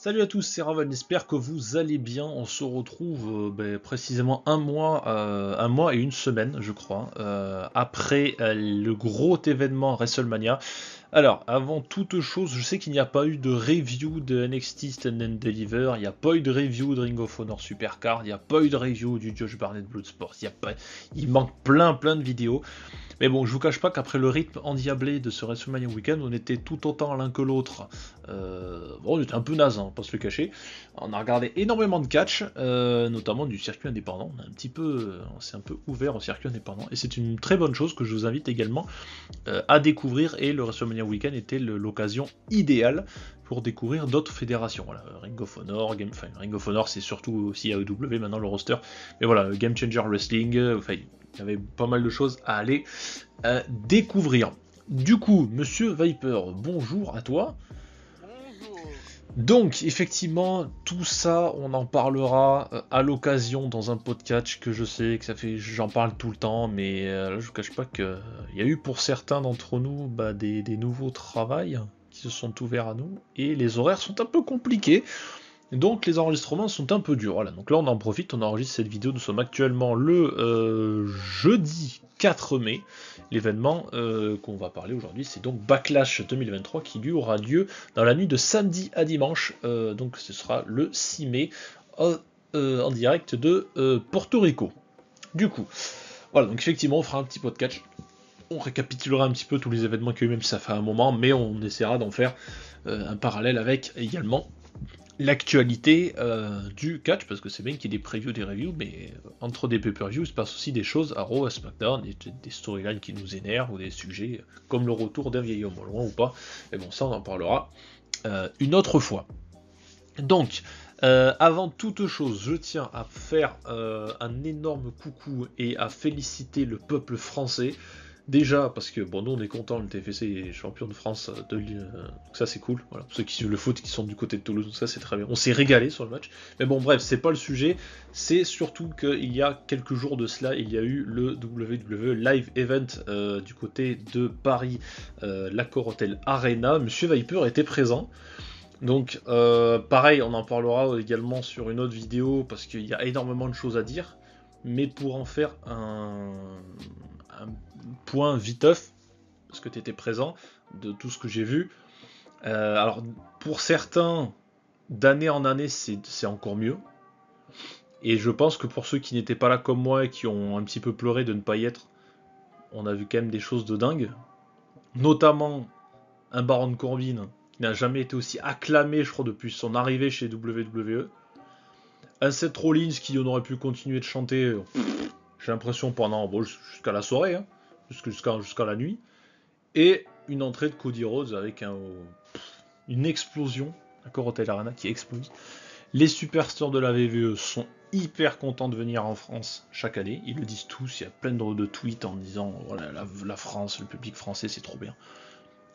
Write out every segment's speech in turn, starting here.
Salut à tous, c'est Raven, j'espère que vous allez bien. On se retrouve précisément un mois et une semaine, je crois, après le gros événement WrestleMania. Alors, avant toute chose, je sais qu'il n'y a pas eu de review de NXT Stand and Deliver, il n'y a pas eu de review de Ring of Honor Supercard, il n'y a pas eu de review du Josh Barnett Bloodsport, il manque plein de vidéos. Mais bon, je vous cache pas qu'après le rythme endiablé de ce WrestleMania Weekend, on était tout autant l'un que l'autre. Bon, on était un peu naze, hein, pas se le cacher. On a regardé énormément de catch, notamment du circuit indépendant. On s'est un peu ouvert au circuit indépendant, et c'est une très bonne chose que je vous invite également à découvrir. Et le WrestleMania Weekend était l'occasion idéale pour découvrir d'autres fédérations. Voilà, Ring of Honor, Ring of Honor, c'est surtout aussi AEW maintenant le roster. Mais voilà, Game Changer Wrestling, il y avait pas mal de choses à aller découvrir. Du coup, Monsieur Viper, bonjour à toi. Bonjour. Donc, effectivement, tout ça, on en parlera à l'occasion dans un podcast que je sais que j'en parle tout le temps, mais là, je vous cache pas qu'il y a eu pour certains d'entre nous des nouveaux travails qui se sont ouverts à nous, et les horaires sont un peu compliqués. Donc les enregistrements sont un peu durs. Voilà, donc là on en profite, on enregistre cette vidéo. Nous sommes actuellement le jeudi 4 mai. L'événement qu'on va parler aujourd'hui, c'est donc Backlash 2023 qui lui aura lieu dans la nuit de samedi à dimanche. Donc ce sera le 6 mai en direct de Porto Rico. Du coup, voilà, donc effectivement on fera un petit podcast. On récapitulera un petit peu tous les événements qu'il y a eu, même si ça fait un moment, mais on essaiera d'en faire un parallèle avec également l'actualité du catch, parce que c'est bien qu'il y ait des previews, des reviews, mais entre des pay-per-views, il se passe aussi des choses à Raw, à SmackDown, des storylines qui nous énervent, ou des sujets comme le retour d'un vieil homme au loin ou pas. Et bon, ça on en parlera une autre fois. Donc, avant toute chose, je tiens à faire un énorme coucou et à féliciter le peuple français. Déjà, parce que bon, nous on est content, le TFC est champion de France donc ça c'est cool. Voilà. Ceux qui suivent le foot qui sont du côté de Toulouse, donc ça c'est très bien. On s'est régalé sur le match. Mais bon, bref, c'est pas le sujet. C'est surtout qu'il y a quelques jours de cela, il y a eu le WWE Live Event du côté de Paris, l'Accor Hotel Arena. Monsieur Viper était présent. Donc, pareil, on en parlera également sur une autre vidéo parce qu'il y a énormément de choses à dire. Mais pour en faire un point viteuf, parce que tu étais présent, de tout ce que j'ai vu. Alors, pour certains, d'année en année, c'est encore mieux. Et je pense que pour ceux qui n'étaient pas là comme moi et qui ont un petit peu pleuré de ne pas y être, on a vu quand même des choses de dingue. Notamment un Baron Corbin qui n'a jamais été aussi acclamé, je crois, depuis son arrivée chez WWE. Un Seth Rollins qui on aurait pu continuer de chanter, j'ai l'impression, pendant jusqu'à la soirée, hein, jusqu'à la nuit. Et une entrée de Cody Rhodes avec une explosion, Accor Hotel Arena qui explose. Les superstars de la WWE sont hyper contents de venir en France chaque année. Ils le disent tous, il y a plein de tweets en disant voilà, la France, le public français, c'est trop bien.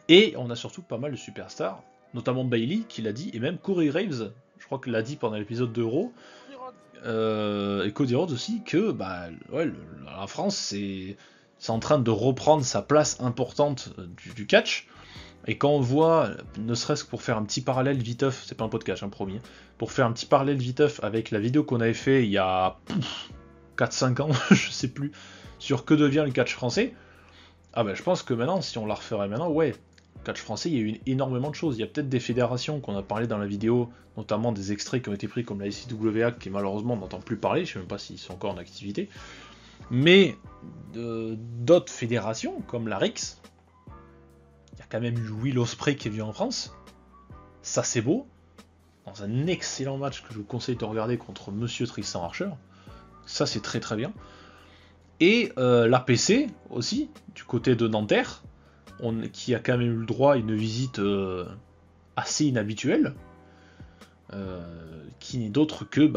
Et on a surtout pas mal de superstars, notamment Bayley qui l'a dit, et même Corey Graves, je crois qu'il l'a dit pendant l'épisode d'Euro, et Cody Rhodes aussi, que la France c'est en train de reprendre sa place importante du catch. Et quand on voit, ne serait-ce que pour faire un petit parallèle viteuf, c'est pas un podcast, hein, promis, pour faire un petit parallèle viteuf avec la vidéo qu'on avait fait il y a 4-5 ans, je sais plus, sur que devient le catch français, je pense que maintenant, si on la referait maintenant, ouais, catch français, il y a eu énormément de choses. Il y a peut-être des fédérations qu'on a parlé dans la vidéo, notamment des extraits qui ont été pris comme la ICWA, qui malheureusement on n'entend plus parler, je sais même pas s'ils sont encore en activité. Mais d'autres fédérations, comme la RIX, il y a quand même eu Will Ospreay qui est venu en France. Ça c'est beau. Dans un excellent match que je vous conseille de regarder contre Monsieur Tristan Archer. Ça c'est très très bien. Et l'APC aussi, du côté de Nanterre, qui a quand même eu le droit à une visite assez inhabituelle, qui n'est d'autre que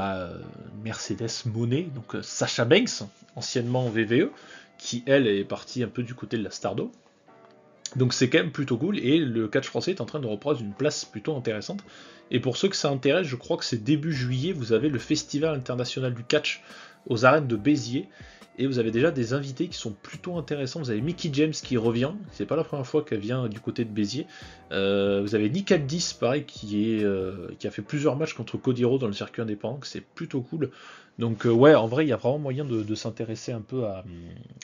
Mercedes Moné, donc Sasha Banks, anciennement VVE, qui elle est partie un peu du côté de la Stardo. Donc c'est quand même plutôt cool, et le catch français est en train de reprendre une place plutôt intéressante. Et pour ceux que ça intéresse, je crois que c'est début juillet, vous avez le Festival international du catch aux arènes de Béziers. Et vous avez déjà des invités qui sont plutôt intéressants. Vous avez Mickie James qui revient, c'est pas la première fois qu'elle vient du côté de Béziers. Vous avez Nick Aldis, pareil, qui a fait plusieurs matchs contre Cody Rhodes dans le circuit indépendant, c'est plutôt cool. Donc ouais, en vrai, il y a vraiment moyen de s'intéresser un peu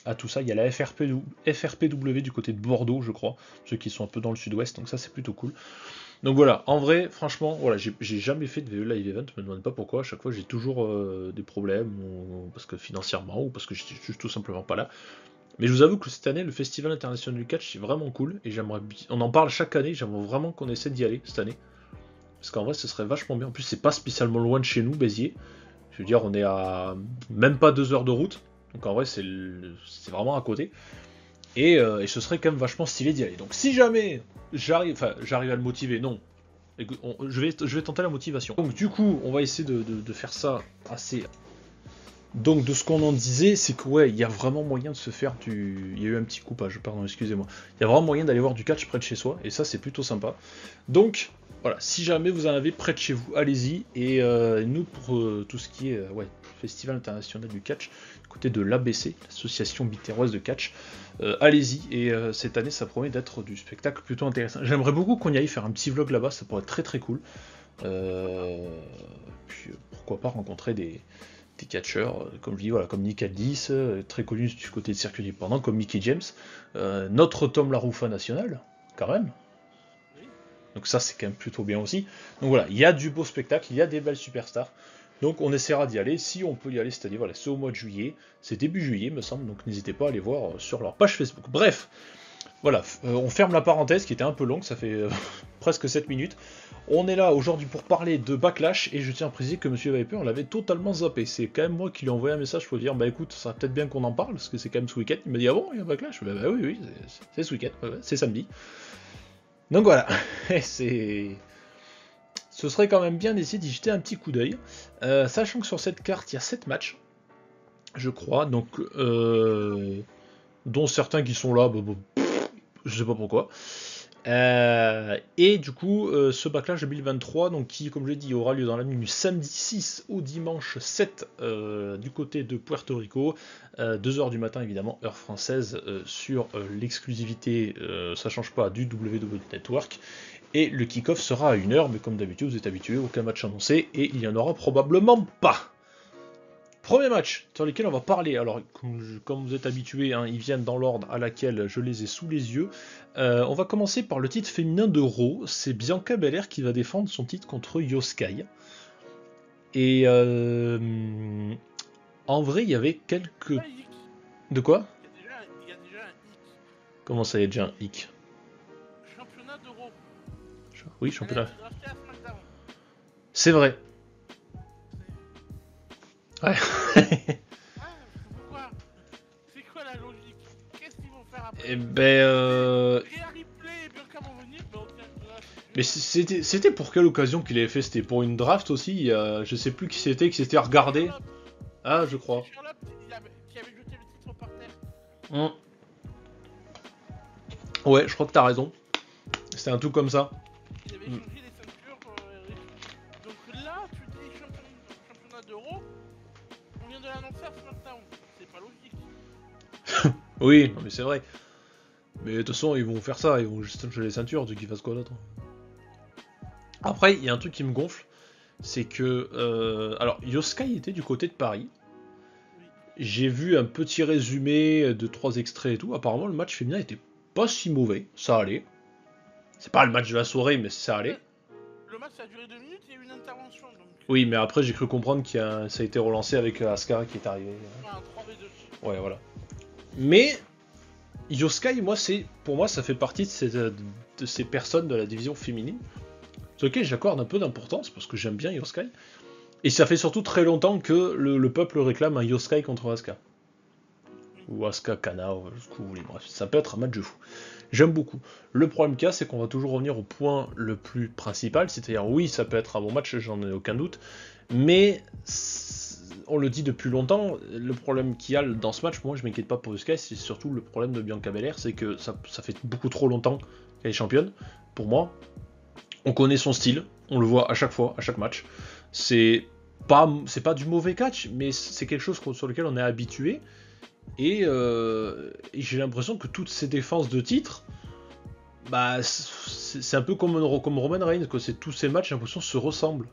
à tout ça. Il y a la FRPW du côté de Bordeaux, je crois, ceux qui sont un peu dans le sud-ouest, donc ça c'est plutôt cool. Donc voilà, en vrai, franchement, voilà, j'ai jamais fait de VE Live Event, je me demande pas pourquoi, à chaque fois j'ai toujours des problèmes, parce que financièrement, ou parce que je suis tout simplement pas là. Mais je vous avoue que cette année, le Festival International du Catch, c'est vraiment cool, et on en parle chaque année, j'aimerais vraiment qu'on essaie d'y aller cette année. Parce qu'en vrai, ce serait vachement bien. En plus, c'est pas spécialement loin de chez nous, Béziers. Je veux dire, on est à même pas 2 heures de route, donc en vrai, c'est vraiment à côté. Et ce serait quand même vachement stylé d'y aller. Donc si jamais j'arrive à le motiver, non. Je vais tenter la motivation. Donc du coup, on va essayer de faire ça assez... Donc de ce qu'on en disait, c'est que ouais, il y a vraiment moyen de se faire du... Il y a eu un petit coupage, pardon, excusez-moi. Il y a vraiment moyen d'aller voir du catch près de chez soi, et ça c'est plutôt sympa. Donc voilà, si jamais vous en avez près de chez vous, allez-y. Et nous, pour tout ce qui est Festival International du Catch, côté de l'ABC, l'Association Biterroise de Catch, allez-y. Et cette année, ça promet d'être du spectacle plutôt intéressant. J'aimerais beaucoup qu'on y aille faire un petit vlog là-bas, ça pourrait être très très cool. Puis pourquoi pas rencontrer des catcheurs, comme je dis, voilà, comme Nick Aldis, très connu du côté de circuit indépendant, comme Mickie James, notre Tom Laroufa national, quand même. Donc ça c'est quand même plutôt bien aussi. Donc voilà, il y a du beau spectacle, il y a des belles superstars. Donc on essaiera d'y aller, si on peut y aller, c'est-à-dire voilà, c'est au mois de juillet, c'est début juillet me semble, donc n'hésitez pas à aller voir sur leur page Facebook. Bref, voilà, on ferme la parenthèse qui était un peu longue, ça fait presque 7 minutes. On est là aujourd'hui pour parler de Backlash, et je tiens à préciser que Monsieur Viper, on l'avait totalement zappé. C'est quand même moi qui lui ai envoyé un message pour dire, bah écoute, ça serait peut-être bien qu'on en parle, parce que c'est quand même ce week-end. Il m'a dit, ah bon, il y a Backlash? Bah oui, c'est ce week-end, c'est samedi. Donc voilà, ce serait quand même bien d'essayer d'y jeter un petit coup d'œil, sachant que sur cette carte il y a 7 matchs, je crois, donc dont certains qui sont là, je sais pas pourquoi. Et du coup, ce Backlash 2023, donc qui, comme je l'ai dit, aura lieu dans la nuit du samedi 6 au dimanche 7 du côté de Puerto Rico, 2h du matin évidemment, heure française, sur l'exclusivité, ça change pas, du WWE Network. Et le kick-off sera à 1h, mais comme d'habitude, vous êtes habitués, aucun match annoncé, et il y en aura probablement pas. Premier match sur lequel on va parler, alors comme vous êtes habitués, hein, ils viennent dans l'ordre à laquelle je les ai sous les yeux. On va commencer par le titre féminin de Raw, c'est Bianca Belair qui va défendre son titre contre Io Sky. Et en vrai, il y avait quelques... De quoi? Il y a déjà un hic. Comment ça, il y a déjà un hic? Championnat d'Euro. Oui, championnat. Elle a été draftée à SmackDown. C'est vrai. Ouais. Pourquoi? C'est quoi la logique? Qu'est-ce qu'ils vont faire après? Eh ben... Rhea Ripley et Bianca vont venir, mais aucun draft. Mais c'était pour quelle occasion qu'il avait fait? C'était pour une draft aussi, je sais plus qui c'était regardé. Ah, je crois. Charlotte qui avait jeté le titre par terre. Ouais, je crois que t'as raison. C'était un truc comme ça. Il avait changé les ceintures. Donc là, tu dis championnat d'Euro. On vient de l'annoncer à SmackDown. C'est pas logique. Oui, non mais c'est vrai. Mais de toute façon, ils vont faire ça, ils vont juste changer les ceintures, du qu'ils fassent quoi d'autre. Après, il y a un truc qui me gonfle, c'est que... alors, Io Sky était du côté de Paris. J'ai vu un petit résumé de 3 extraits et tout. Apparemment, le match féminin était pas si mauvais, ça allait. C'est pas le match de la soirée, mais ça allait. Le match a duré 2 minutes, il y a eu une intervention. Donc... Oui, mais après, j'ai cru comprendre que ça a été relancé avec Asuka qui est arrivé. Un 3v2. Ouais, voilà. Mais Io Sky, pour moi, ça fait partie de ces personnes de la division féminine sur lesquelles j'accorde un peu d'importance parce que j'aime bien Io Sky. Et ça fait surtout très longtemps que le peuple réclame un Io Sky contre Asuka. Ou Asuka Kana, ou ce que vous voulez. Bref, ça peut être un match de fou. J'aime beaucoup. Le problème qu'il y a, c'est qu'on va toujours revenir au point le plus principal, c'est-à-dire oui, ça peut être un bon match, j'en ai aucun doute, mais on le dit depuis longtemps, le problème qu'il y a dans ce match, moi je m'inquiète pas pour Asuka, c'est surtout le problème de Bianca Belair, c'est que ça fait beaucoup trop longtemps qu'elle est championne, pour moi. On connaît son style, on le voit à chaque fois, à chaque match. C'est c'est pas du mauvais catch, mais c'est quelque chose sur lequel on est habitué. Et j'ai l'impression que toutes ces défenses de titre, bah, c'est un peu comme Roman Reigns, quoi. C'est tous ces matchs, j'ai l'impression, se ressemblent.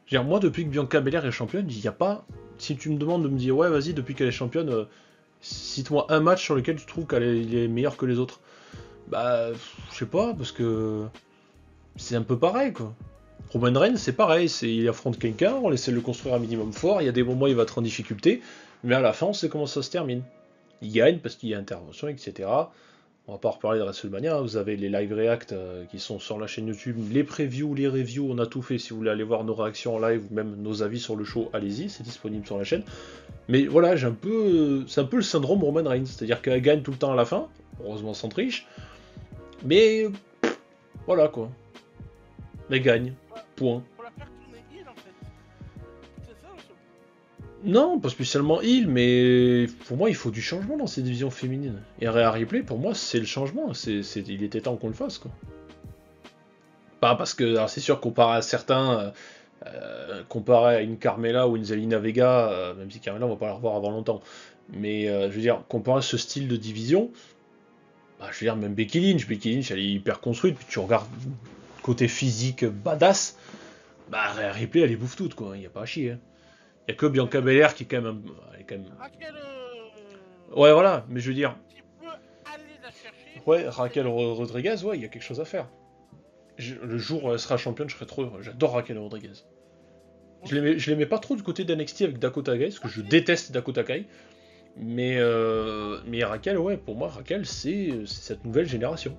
Je veux dire, moi, depuis que Bianca Belair est championne, il n'y a pas. Si tu me demandes de me dire, ouais, vas-y, depuis qu'elle est championne, cite-moi un match sur lequel tu trouves qu'elle est meilleure que les autres. Bah, je sais pas, parce que c'est un peu pareil, quoi. Roman Reigns, c'est pareil, il affronte quelqu'un, on essaie de le construire un minimum fort, il y a des moments où il va être en difficulté, mais à la fin, on sait comment ça se termine. Il gagne parce qu'il y a intervention, etc. On va pas reparler de WrestleMania, vous avez les live react qui sont sur la chaîne YouTube, les previews, les reviews, on a tout fait. Si vous voulez aller voir nos réactions en live ou même nos avis sur le show, allez-y, c'est disponible sur la chaîne. Mais voilà, c'est un peu le syndrome Roman Reigns, c'est-à-dire qu'elle gagne tout le temps à la fin, heureusement sans triche, mais voilà quoi. Elle gagne, point. Pour la faire tourner heal en fait. C'est ça Non, pas spécialement heal, mais pour moi il faut du changement dans ces divisions féminines. Et Rhea Ripley, pour moi, c'est le changement, il était temps qu'on le fasse quoi. Pas parce que, alors c'est sûr, comparé à certains, comparé à une Carmella ou une Zelina Vega, même si Carmella on va pas la revoir avant longtemps, mais je veux dire, comparé à ce style de division, bah, je veux dire, même Becky Lynch elle est hyper construite, puis tu regardes côté physique badass, bah Ripley elle les bouffe toutes quoi, il y a pas à chier. Hein. Il y a que Bianca Belair qui est quand même, elle est quand même... Raquel. Ouais voilà, mais je veux dire, Tu peux aller la chercher. ouais Raquel Rodriguez, ouais il y a quelque chose à faire. Le jour où elle sera championne, je serai trop heureux. J'adore Raquel Rodriguez. Je l'aimais pas trop du côté d'NXT avec Dakota Kai, parce que je déteste Dakota Kai. Mais Raquel, ouais, pour moi, Raquel, c'est cette nouvelle génération.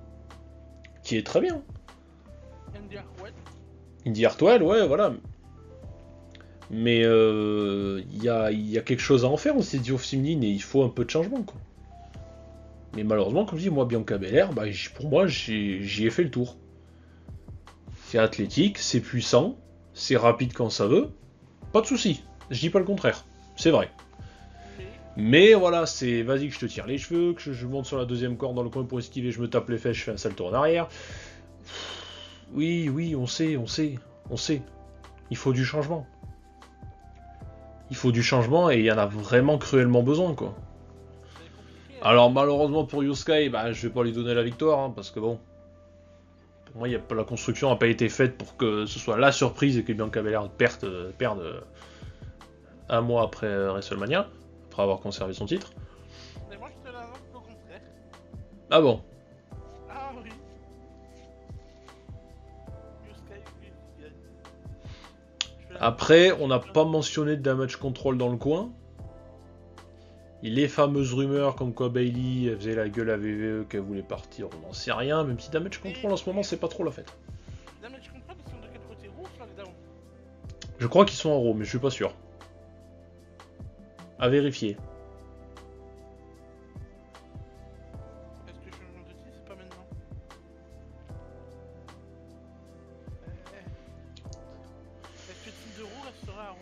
Qui est très bien. Andy Hartwell. Indy Hartwell, ouais, voilà. Mais il y a quelque chose à en faire aussi, Dio féminine, et il faut un peu de changement, quoi. Mais malheureusement, comme je dis, moi, Bianca Belair, bah, pour moi, j'y ai fait le tour. C'est athlétique, c'est puissant, c'est rapide quand ça veut. Pas de soucis, je dis pas le contraire, c'est vrai. Mais voilà, c'est vas-y que je te tire les cheveux, que je monte sur la deuxième corde dans le coin pour esquiver, je me tape les fesses, je fais un salto en arrière. Oui, on sait. Il faut du changement. Il faut du changement et il y en a vraiment cruellement besoin, quoi. Alors malheureusement pour Yoskai, bah, je vais pas lui donner la victoire, hein, parce que bon... Pour moi, la construction n'a pas été faite pour que ce soit la surprise et que Bianca Belair perde un mois après WrestleMania, après avoir conservé son titre. Mais moi, je te l'annonce au contraire. Ah bon? Ah oui. Yusuke, oui, il gagne. Après, on n'a pas mentionné de damage control dans le coin. Et les fameuses rumeurs comme quoi Bayley elle faisait la gueule à VVE, qu'elle voulait partir, on n'en sait rien, même si damage control en ce moment c'est pas trop la fête. Damage control, ils sont de quel côté, Raw ou SmackDown? Je crois qu'ils sont en Raw, mais je suis pas sûr. À vérifier. Est-ce que changement de titre, c'est pas maintenant? Est-ce que Team de Raw restera à Raw?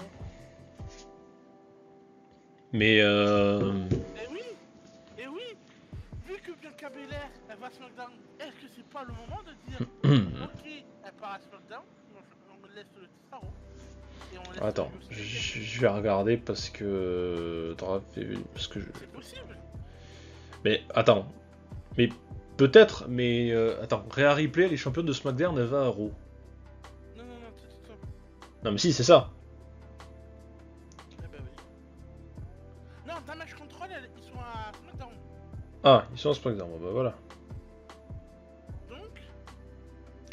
Mais Eh oui, vu que Bianca Belair, elle va à SmackDown, est-ce que c'est pas le moment de dire ok, elle part à SmackDown, on laisse le titre à Raw et on laisse Attends, je vais regarder parce que... C'est possible. Mais attends. Mais peut-être, mais attends. Rhea Ripley, les championnes de SmackDown, elle va à Raw. Non, tout. Non mais si, c'est ça. Eh ben oui. Non, Damage Control, ils sont à SmackDown. Ah, ils sont à SmackDown, bah voilà. Donc,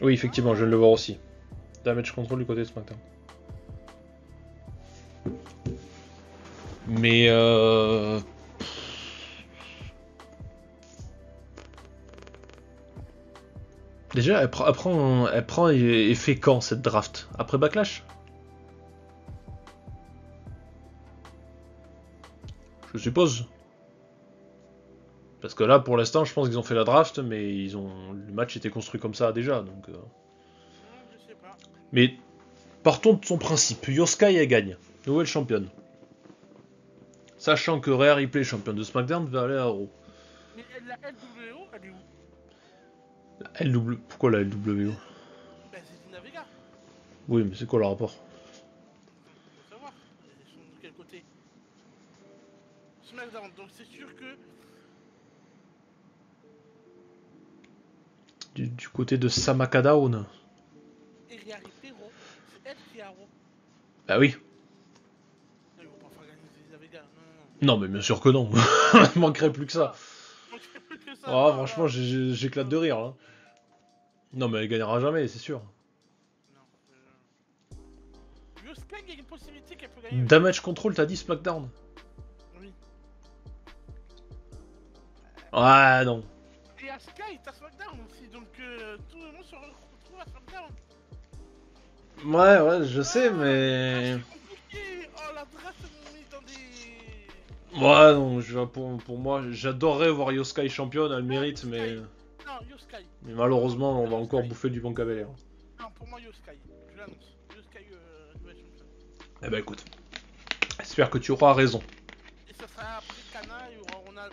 Oui, effectivement, je viens de le voir aussi. Damage Control du côté de SmackDown. Mais déjà, elle prend et fait quand cette draft? Après Backlash? Je suppose. Parce que là, pour l'instant, je pense qu'ils ont fait la draft, mais le match était construit comme ça déjà, donc... je sais pas. Mais partons de son principe. Yoskai, elle gagne. Nouvelle championne. Sachant que Rhea Ripley, championne de SmackDown, va aller à Raw. Mais la LWO, elle est où? Pourquoi la LWO? Ben, c'est Zelina Vega. Oui, mais c'est quoi le rapport? Faut savoir. SmackDown, donc c'est sûr que Du côté de Samakadaon. et Rhea Ripley, Raw, c'est elle qui a Raw. Bah oui. Non, ils vont pas faire gagner Zelina Vega, non. Non, mais bien sûr que non. Il manquerait plus que ça. Manquerait plus que ça. Ah, non, franchement, non. j'éclate de rire là. Non, mais elle gagnera jamais, c'est sûr. Non. Yosuke, il y a une possibilité qu'elle peut gagner. Damage Control, t'as dit SmackDown? Oui. Ouais, non. Et Asuka est à SmackDown aussi, donc tout le monde se retrouve à SmackDown. Ouais, je sais, mais. C'est compliqué. Oh, la draft m'ont mis dans des... Ouais, non, pour moi, j'adorerais voir Yosuke championne, elle le mérite, mais. Non, Yosuke. Mais malheureusement, on va encore bouffer du bon Belair. Non, pour moi, Yosuke. Je l'annonce. Yosuke, nouvelle championne. Eh ben écoute, j'espère que tu auras raison. Et ça sera après Kana,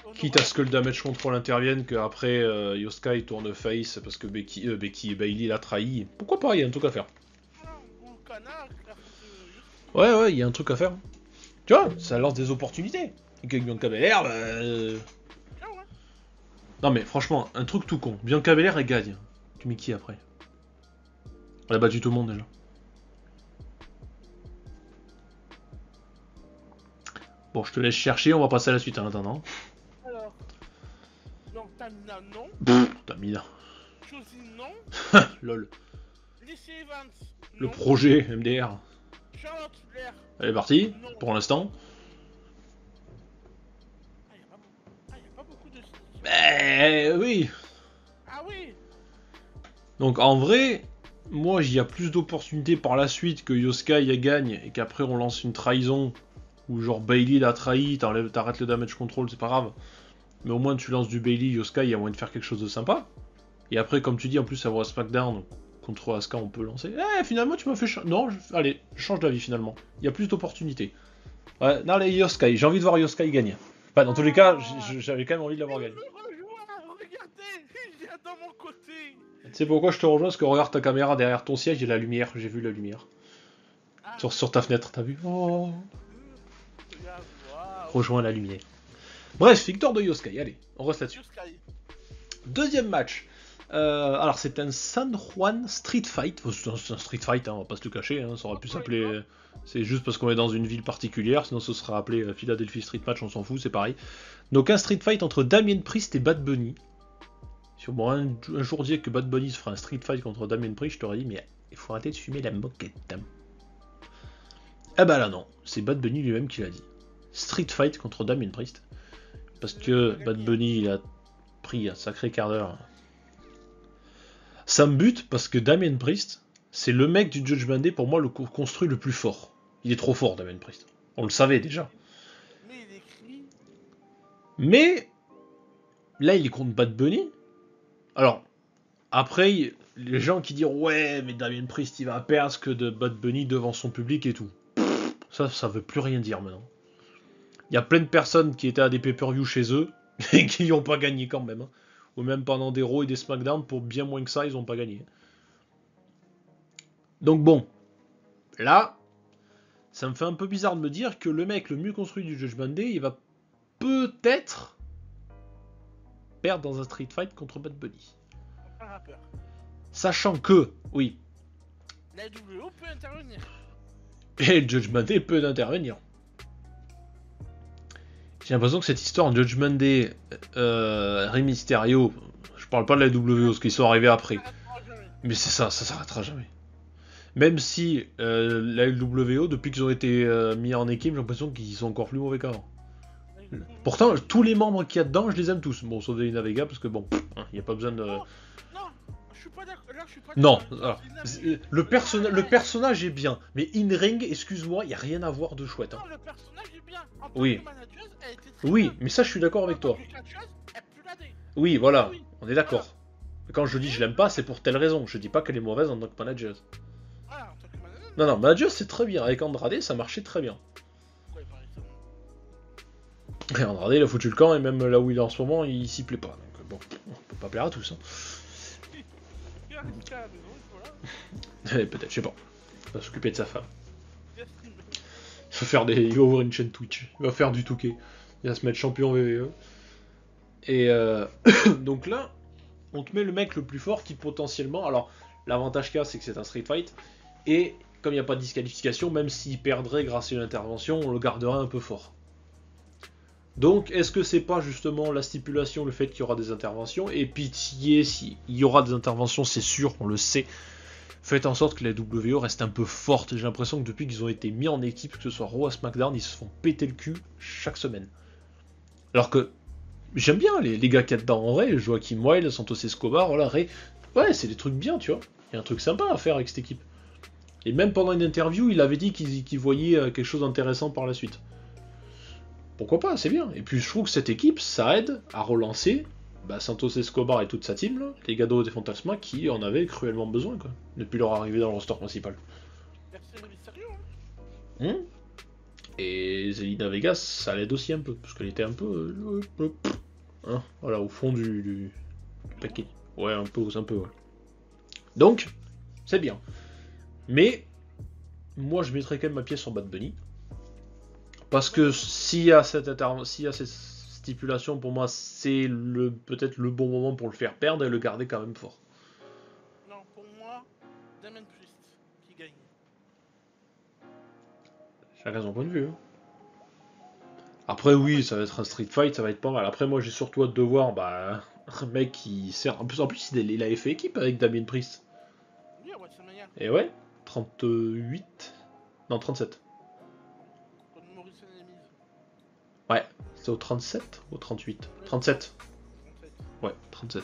on Quitte à ce que le damage control intervienne, qu'après Yosuke tourne face parce que Becky et Bailey l'a trahi. Pourquoi pas, il y a un truc à faire. Ou Kana, Ouais, il y a un truc à faire. Tu vois, ça lance des opportunités. Et qu'avec Bianca Belair, bah. Ah ouais. Non mais franchement, un truc tout con. Bianca Belair, elle gagne. Tu mets qui après? Elle a battu tout le monde déjà. Bon, je te laisse chercher, on va passer à la suite en attendant. Alors. Donc, Tamina, non. T'as mis là. Josie, non. Lol. Lacey Evans, Le non. projet MDR. Charlotte Flair. Elle est partie, Non. pour l'instant. Ah, y a pas beaucoup de... Oui. Ah oui. Donc en vrai, moi il y a plus d'opportunités par la suite que Yosuke elle gagne et qu'après on lance une trahison où genre Bailey l'a trahi, t'arrêtes le damage control, c'est pas grave. Mais au moins tu lances du Bailey, Yosuke, il y a moyen de faire quelque chose de sympa. Et après, comme tu dis, en plus ça va à SmackDown contre Asuka, on peut lancer. Finalement tu m'as fait non, allez, je change d'avis finalement. Il y a plus d'opportunités. Ouais, non, les Yosuke, j'ai envie de voir Yosuke gagner. Enfin, dans tous les cas, j'avais quand même envie de l'avoir gagné. Regardez, il vient dans mon côté. Tu sais pourquoi je te rejoins? Parce que regarde ta caméra derrière ton siège et la lumière, j'ai vu la lumière. Ah. Sur ta fenêtre, t'as vu? Oh. Regarde, waouh. Rejoins la lumière. Bref, victoire de Yosuke, allez, on reste là-dessus. Yosuke. Deuxième match. Alors c'est un San Juan Street Fight. C'est un Street Fight, hein, on va pas se le cacher, hein, ça aurait pu s'appeler... C'est juste parce qu'on est dans une ville particulière, sinon ce sera appelé Philadelphia Street Match, on s'en fout, c'est pareil. Donc un Street Fight entre Damien Priest et Bad Bunny. Si on un jour dire que Bad Bunny se fera un Street Fight contre Damien Priest, je t'aurais dit, mais il faut arrêter de fumer la moquette. Ah bah là non, c'est Bad Bunny lui-même qui l'a dit. Street Fight contre Damien Priest. Parce que Bad Bunny, il a pris un sacré quart d'heure. Ça me bute parce que Damien Priest, c'est le mec du Judgment Day, pour moi, le construit le plus fort. Il est trop fort, Damien Priest. On le savait déjà. Mais il écrit... Mais, là, il est contre Bad Bunny. Alors, après, les gens qui disent « Ouais, mais Damien Priest, il va perdre ce que de Bad Bunny devant son public et tout. » Ça veut plus rien dire maintenant. Il y a plein de personnes qui étaient à des pay-per-view chez eux et qui n'ont pas gagné quand même. Hein. Ou même pendant des Raw et des SmackDown, pour bien moins que ça, ils n'ont pas gagné. Donc bon, là, ça me fait un peu bizarre de me dire que le mec le mieux construit du Judgment Day, il va peut-être perdre dans un Street Fight contre Bad Bunny. Un rappeur. Sachant que, oui, La WO peut intervenir. et le Judgment Day peut intervenir. J'ai l'impression que cette histoire de Judgment Day, Rey Mysterio, je parle pas de la WO, parce qu'ils sont arrivés après, mais c'est ça s'arrêtera jamais. Même si la LWO, depuis qu'ils ont été mis en équipe, j'ai l'impression qu'ils sont encore plus mauvais qu'avant. Pourtant, tous les membres qu'il y a dedans, je les aime tous. Bon, sauf Zelina Vega, parce que bon, il n'y a pas besoin de... Non, je suis pas d'accord. Là, je suis pas Non, d'accord. alors, le personnage est bien, mais in-ring, excuse-moi, il n'y a rien à voir de chouette. Hein. Non, le personnage est bien. En tant Oui. que manageuse, elle était très Oui, bien. mais ça, je suis d'accord avec En tant toi. que catcheuse, elle peut l'aider. Oui, voilà, Oui. on est d'accord. Quand je dis je l'aime pas, c'est pour telle raison. Je dis pas qu'elle est mauvaise en tant que manager. Voilà, en tant que manageuse. Non, manager, c'est très bien. Avec Andrade, ça marchait très bien. Pourquoi il parlait ça? Et Andrade, il a foutu le camp, et même là où il est en ce moment, il s'y plaît pas. Donc bon, on peut pas plaire à tous. Hein. Il a réussi à la maison, voilà. Peut-être, je sais pas. Il va s'occuper de sa femme. Il a streamé. Il va ouvrir une chaîne Twitch. Il va faire du touquet. Il va se mettre champion WWE. Et donc là, on te met le mec le plus fort qui potentiellement... Alors, l'avantage qu'il y a, c'est que c'est un street fight. Et comme il n'y a pas de disqualification, même s'il perdrait grâce à une intervention, on le garderait un peu fort. Donc, est-ce que c'est pas justement la stipulation, le fait qu'il y aura des interventions? Et pitié, s'il y aura des interventions, c'est sûr, on le sait. Faites en sorte que la WWE reste un peu forte. J'ai l'impression que depuis qu'ils ont été mis en équipe, que ce soit Raw ou SmackDown, ils se font péter le cul chaque semaine. Alors que j'aime bien les gars qu'il y a dedans en vrai, Joachim Wild, Santos Escobar, voilà, Ray. Ouais, c'est des trucs bien, tu vois. Il y a un truc sympa à faire avec cette équipe. Et même pendant une interview, il avait dit qu'il voyait quelque chose d'intéressant par la suite. Pourquoi pas, c'est bien. Et puis je trouve que cette équipe, ça aide à relancer Santos Escobar et toute sa team, là, les Gado des Fantasma, qui en avaient cruellement besoin, quoi, depuis leur arrivée dans le roster principal. Merci Mysterio, Et Zelina Vega, ça l'aide aussi un peu, parce qu'elle était un peu... voilà, au fond du paquet. Ouais, un peu, ouais. Donc, c'est bien. Mais, moi je mettrais quand même ma pièce sur Bad Bunny. Parce que s'il y a cette stipulation, pour moi, c'est peut-être le bon moment pour le faire perdre et le garder quand même fort. Non, pour moi, Damien Priest qui gagne. Chacun son point de vue. Hein. Après, oui, ça va être un street fight, ça va être pas mal. Après, moi, j'ai surtout hâte de voir un mec qui sert. En plus il avait fait équipe avec Damien Priest. Oui, à WrestleMania. Et ouais, 38. Non, 37. Contre Morrison et Miz. Ouais, c'est au 37 ou au 38 37. 37. Ouais, 37.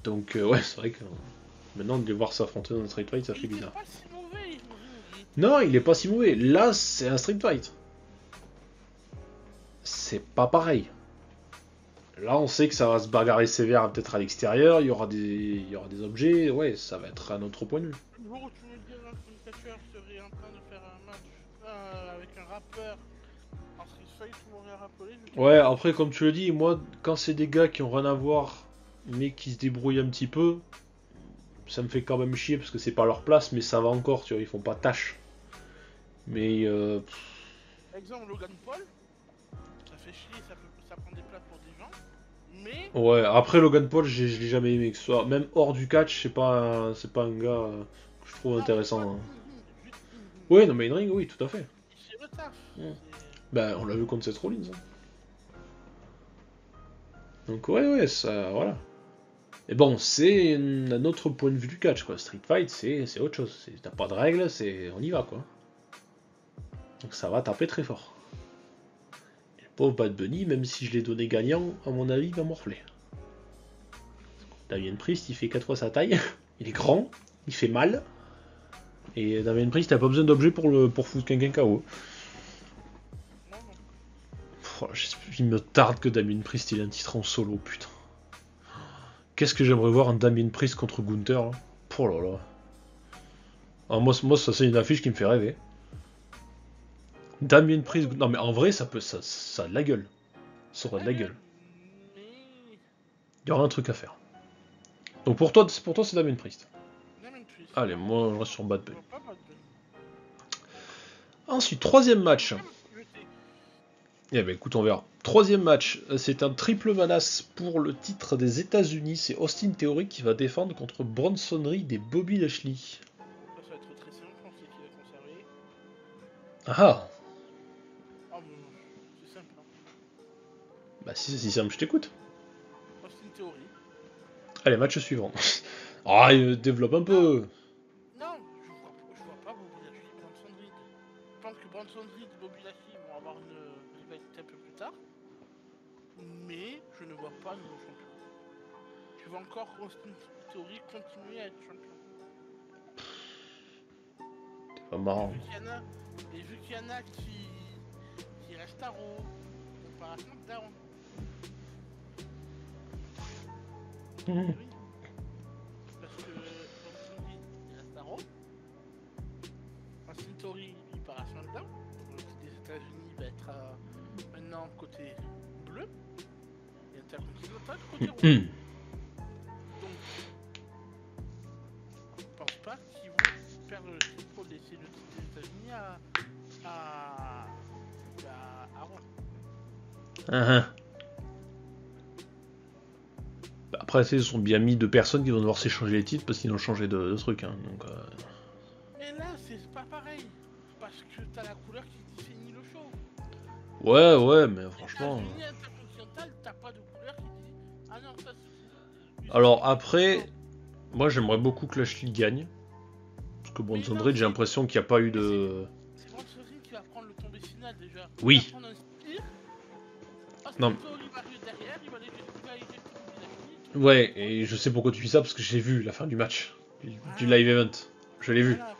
Donc, ouais, c'est vrai que maintenant de les voir s'affronter dans un street fight, ça fait bizarre. Il est pas si mauvais, Non, il est pas si mauvais. Là, c'est un street fight. C'est pas pareil. Là, on sait que ça va se bagarrer sévère peut-être à l'extérieur, il y aura des objets, ouais, ça va être un autre point de vue. Le jour où tu me dis qu'un catcheur serait en train de faire un match avec un rappeur en street fight, tu m'aurais rappelé. Ouais, après, comme tu le dis, moi, quand c'est des gars qui ont rien à voir, mais qui se débrouillent un petit peu, ça me fait quand même chier parce que c'est pas leur place, mais ça va encore, tu vois, ils font pas tâche. Mais Exemple, Logan Paul, ça fait chier, ça prend des places pour des gens, mais... ouais, après Logan Paul, je l'ai jamais aimé, que ce soit même hors du catch, c'est pas un gars que je trouve intéressant. Hein. Oui, non mais in ring, oui, tout à fait. Il fait le taf. Ben, on l'a vu contre Seth Rollins. Hein. Donc ouais, ça, voilà. Et bon, c'est un autre point de vue du catch, quoi. Street Fight, c'est autre chose. T'as pas de règles, on y va, quoi. Donc ça va taper très fort. Et le pauvre Bad Bunny, même si je l'ai donné gagnant, à mon avis, il va morfler. Damien Priest, il fait 4 fois sa taille. Il est grand, il fait mal. Et Damien Priest, t'as pas besoin d'objets pour foutre quelqu'un KO. Oh, il me tarde que Damien Priest il ait un titre en solo, putain. Qu'est-ce que j'aimerais voir un Damien Priest contre Gunther là. Oh là là. Alors moi ça c'est une affiche qui me fait rêver. Damien Priest, non mais en vrai ça a de la gueule. Ça aurait de la gueule. Il y aura un truc à faire. Donc pour toi c'est Damien Priest. Allez, moi je reste sur Bad Bunny. Ensuite, troisième match. Eh ben écoute, on verra. Troisième match, c'est un triple menace pour le titre des États-Unis. C'est Austin Theory qui va défendre contre Bronson Reed et Bobby Lashley. Ça va être très simple, je pense qu'il va conserver. Ah Ah bon, c'est simple. Hein. Bah si c'est simple, je t'écoute. Austin Theory. Allez, match suivant. Ah, développe un peu. Non, je vois pas Bobby Lashley, Bronson Reed. Je pense que Bronson Reed et Bobby Lashley vont avoir une rivalité un peu plus tard. Mais je ne vois pas un nouveau champion. Je vois encore Austin Theory continuer à être champion. C'est pas marrant. Et vu qu'il y en a qui restent à Raw, on part à SmackDown. Oui. Parce que Austin Reed, il reste à Raw. Austin Theory, il part à SmackDown. Donc le des États-Unis va être maintenant côté bleu. Et Intercontinental côté rouge. Donc, je pense pas qu'ils vont perdre le titre pour laisser le titre des États-Unis à Raw. Hein. Après, ils sont bien mis de personnes qui vont devoir s'échanger les titres parce qu'ils ont changé de truc. Hein, donc, Mais là, c'est pas pareil. Parce que t'as la couleur qui définit le show. ouais, mais franchement. États-Unis intercontinental, t'as pas de couleur qui dit ah non, ça c'est. Alors après, moi j'aimerais beaucoup que Lashley gagne. Parce que Bronson Reed, j'ai l'impression qu'il n'y a pas eu de. C'est Bronson Reed qui va prendre le tombé final déjà. Oui. Il va prendre un spear. Non. Il va arriver derrière, il va éjecter Lashley. Ouais, et je sais pourquoi tu dis ça, parce que j'ai vu la fin du match, du live event. Je l'ai vu. Voilà.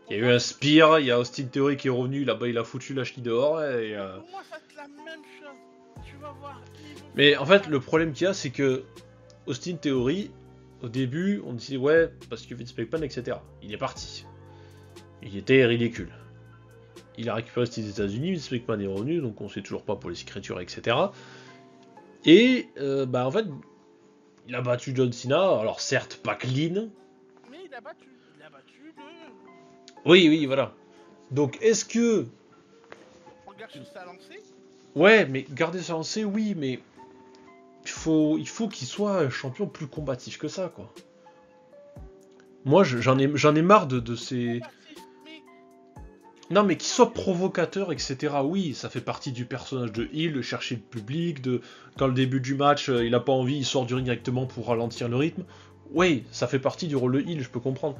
Il y a eu un spear, il y a Austin Theory qui est revenu, là-bas il a foutu Lashley dehors. Et, Pour moi, ça va être la même chose. Tu vas voir. Mais en fait, le problème qu'il y a, c'est que Austin Theory, au début, on disait ouais, parce que Vince McMahon, etc. Il est parti. Il était ridicule. Il a récupéré les États-Unis, Vince McMahon est revenu, donc on sait toujours pas pour les écritures, etc. Et en fait, il a battu John Cena, alors certes pas clean. Mais il a battu le. Oui, voilà. Donc est-ce que. Regarde sur sa lancée. Ouais, mais garder sa lancée, oui, mais. Il faut qu'il soit un champion plus combatif que ça, quoi. Moi, j'en ai marre de ces. Non, mais qu'il soit provocateur, etc. Oui, ça fait partie du personnage de heel, de chercher le public, de quand le début du match, il a pas envie, il sort du ring directement pour ralentir le rythme. Oui, ça fait partie du rôle de heel, je peux comprendre.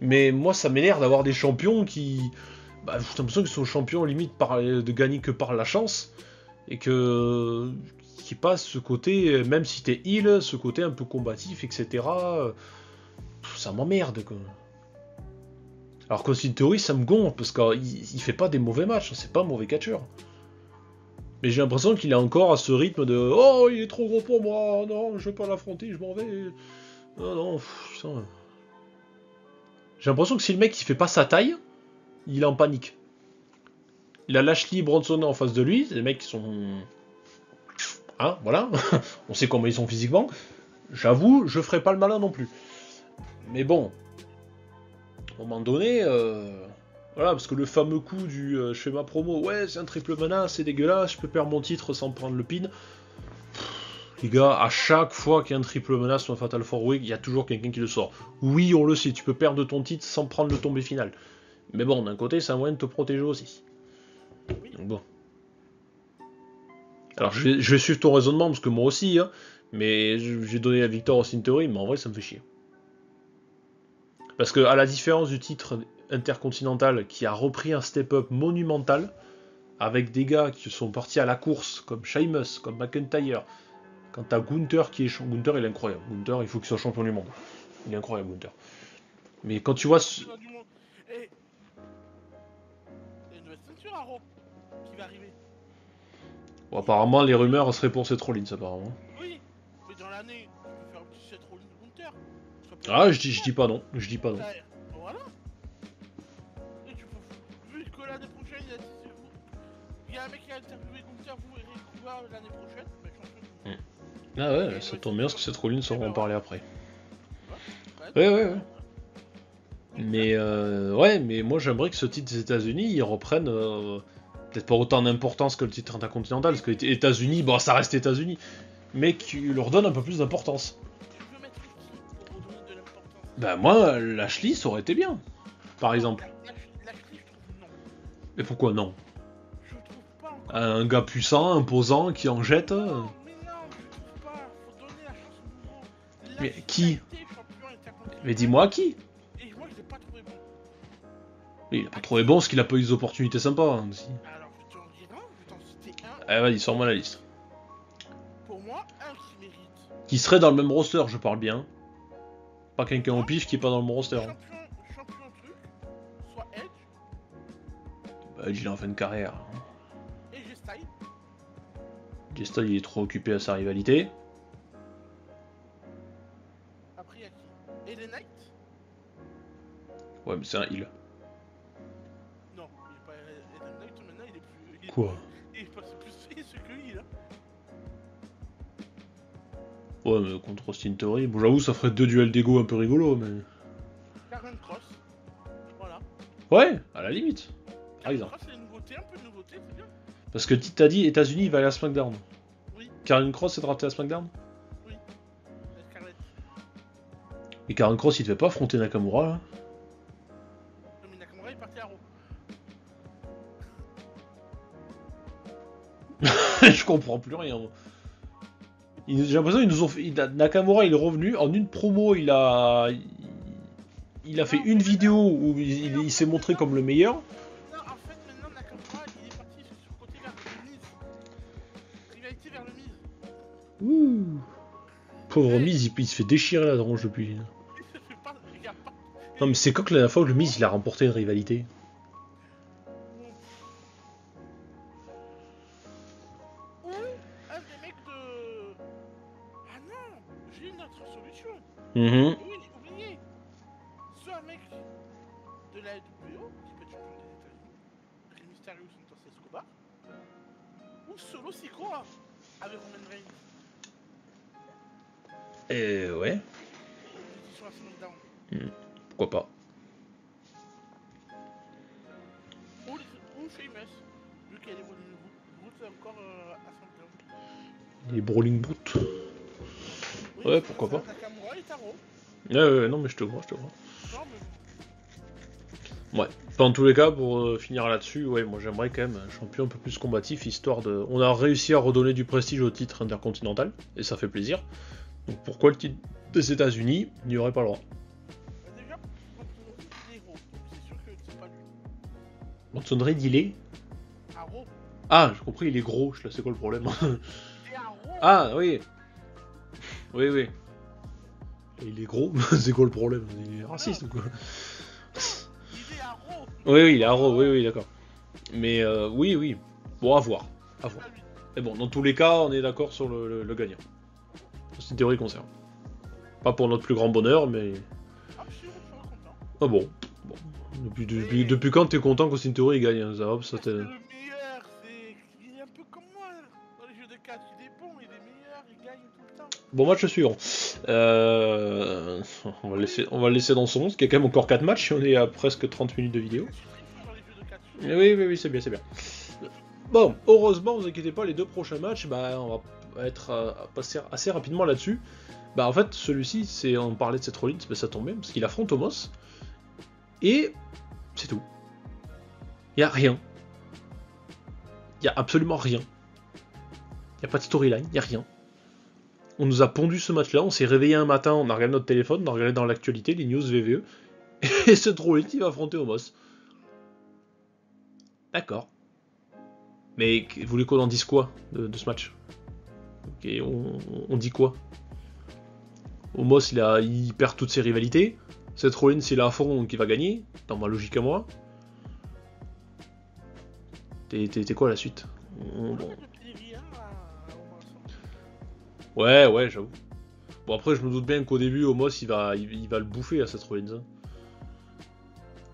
Mais moi, ça m'énerve d'avoir des champions qui... j'ai l'impression qu'ils sont champions limite de gagner que par la chance, et que... qui passent ce côté, même si t'es heel, ce côté un peu combatif, etc. Ça m'emmerde, quoi. Alors qu'Austin Theory, ça me gonfle, parce qu'il fait pas des mauvais matchs, c'est pas un mauvais catcheur. Mais j'ai l'impression qu'il est encore à ce rythme de « Oh, il est trop gros pour moi, non, je vais pas l'affronter, je m'en vais. » Non, putain. J'ai l'impression que si le mec il fait pas sa taille, il est en panique. Il a Lashley et Bronson en face de lui, c'est des mecs qui sont... Hein, voilà, on sait comment ils sont physiquement. J'avoue, je ferai pas le malin non plus. Mais bon... À un moment donné, voilà, parce que le fameux coup du je fais ma promo, ouais, c'est un triple menace, c'est dégueulasse, je peux perdre mon titre sans prendre le pin. Les gars, à chaque fois qu'il y a un triple menace ou un Fatal 4-Way, il y a toujours quelqu'un qui le sort. Oui, on le sait, tu peux perdre ton titre sans prendre le tombé final. Mais bon, d'un côté, c'est un moyen de te protéger aussi. Donc bon. Alors, je vais suivre ton raisonnement, parce que moi aussi, hein, mais j'ai donné la victoire au Austin Theory, mais en vrai, ça me fait chier. Parce que, à la différence du titre intercontinental qui a repris un step-up monumental, avec des gars qui sont partis à la course, comme Sheamus, comme McIntyre, quand t'as Gunther qui est Gunther, il est incroyable. Gunther, il faut qu'il soit champion du monde. Il est incroyable, Gunther. Mais quand tu vois... Il y a une nouvelle ceinture à Raw qui va arriver. Bon, apparemment, les rumeurs seraient pour Seth Rollins, apparemment. Oui, mais dans l'année, tu peux faire un petit Seth Rollins Gunther. Ah, je dis pas non, je dis pas non. Voilà. Et tu peux, vu que l'année prochaine, il y a un mec qui a interviewé Gunther, vous verrez Kuba l'année prochaine, mais champion du monde. Ah ouais, ça tombe bien parce que Seth Rollins, on va en parler après. Ouais. Mais mais moi j'aimerais que ce titre des États-Unis, ils reprennent peut-être pas autant d'importance que le titre intercontinental, parce que les États-Unis, bon, ça reste États-Unis, mais qui leur donne un peu plus d'importance. Bah moi, Lashley, ça aurait été bien, par exemple. Lashley, je trouve non. Mais pourquoi non? Je trouve pas encore. Un gars puissant, imposant, qui en jette. Non, mais non, je trouve pas. Faut donner la chance au nouveau. Mais Lashley qui? a été champion intercontinental. Mais dis-moi qui? Et moi, je l'ai pas trouvé bon. Il a pas trouvé bon parce qu'il a pas eu des opportunités sympas hein, aussi. Alors, je t'en dis un, je vais t'en citer un. Allez, vas-y, sors-moi la liste. Pour moi, un qui mérite. Qui serait dans le même roster, je parle bien. Pas quelqu'un au pif qui est pas dans le même roster. Champion truc, soit Edge, Bah, Edge, il est en fin de carrière. et G-Style. J-Style, il est trop occupé à sa rivalité. Après, il y a qui? Et les Knights? Ouais, mais c'est un heal. Non, il est pas. Eden Knight, maintenant, il est plus. Quoi? Il est passé plus ce que lui, là. Ouais, mais contre Austin Theory, bon, j'avoue, ça ferait deux duels d'ego un peu rigolo, mais. Karen Cross. Voilà. Ouais, à la limite. Par Karen exemple. Cross, c'est une nouveauté, un peu de nouveauté, c'est bien. Parce que t'as dit États-Unis, il va aller à SmackDown. Oui, Karrion Kross est drafté à SmackDown. oui. Scarlett. Et Karrion Kross, il devait pas affronter Nakamura là. Non, mais Nakamura est parti à Raw. Je comprends plus rien. Moi. J'ai l'impression qu'ils nous ont fait. Nakamura, il est revenu en une promo, il a fait une vidéo où il s'est montré comme le meilleur. Non, en fait, maintenant, Nakamura, il est parti sur le côté vers le Miz. Rivalité vers le Miz. Ouh. Pauvre Miz, il se fait déchirer la tronche depuis. Il se fait pas, il y a pas. Non mais c'est quand que la dernière fois que le Miz il a remporté une rivalité. Ou un des mecs de. Ah non, j'ai une autre solution. Mhm. Oui, j'ai oublié. Soit un mec de la WO, qui peut être champion des États-Unis, Rey Mysterio ou Santos Escobar, ou Solo Sikoa avec Roman Reigns, Ouais. qui sont à SmackDown. Pourquoi pas. Ou Sheamus, vu qu'il y a des Brutes encore à SmackDown. Les Brawling Brutes. Oui, Ouais, pourquoi pas. Nakamura est à Raw. Ouais, non mais je te vois. Non, mais Ouais. Enfin, en tous les cas, pour finir là-dessus, ouais, moi j'aimerais quand même un champion un peu plus combatif, histoire de... On a réussi à redonner du prestige au titre intercontinental, et ça fait plaisir. Donc pourquoi le titre des États-Unis n'y aurait pas le droit? déjà, quand il est Raw, c'est sûr que c'est pas lui. Bronson Reed, il est... À Raw. Ah, j'ai compris, il est gros, je sais c'est quoi le problème. Et à Raw. Ah, oui. Oui. Il est gros, c'est quoi le problème? Il est raciste ou quoi? Il est à Raw. Oui, il est à Raw, oui, d'accord. Mais oui. Bon, à voir. C'est pas lui. Mais bon, dans tous les cas, on est d'accord sur le gagnant. C'est une théorie concerne. Pas pour notre plus grand bonheur, mais... Ah, je suis content. Ah bon. Depuis quand t'es content qu'Austin Theory gagne hein, ça, hop, ça C'est t'est... le meilleur, il est un peu comme moi dans les jeux de cartes, il est bon, il est meilleur, il gagne tout le temps. Bon match suivant. On va le laisser dans son 11, qui a quand même encore 4 matchs, on est à presque 30 minutes de vidéo. Je suis très fort dans les jeux de cartes. Oui, c'est bien. Bon, heureusement, vous inquiétez pas, les deux prochains matchs, bah, on va passer assez rapidement là-dessus. Bah, en fait, celui-ci, on parlait de Seth Rollins, mais ça tombe bien, parce qu'il affronte Omos, et c'est tout. Il y a rien. Il y a absolument rien. Il n'y a pas de storyline, il y a rien. On nous a pondu ce match-là, on s'est réveillé un matin, on a regardé notre téléphone, on a regardé dans l'actualité, les news VVE, et Seth Rollins, il va affronter Omos. D'accord. Mais vous voulez qu'on en dise quoi de ce match? Ok, on dit quoi? Omos, il perd toutes ses rivalités. Seth Rollins, il est à fond, donc il va gagner. Dans ma logique à moi. T'es quoi la suite? Bon. Ouais, j'avoue. Bon, après, je me doute bien qu'au début, Omos, il va le bouffer à Seth Rollins. Hein.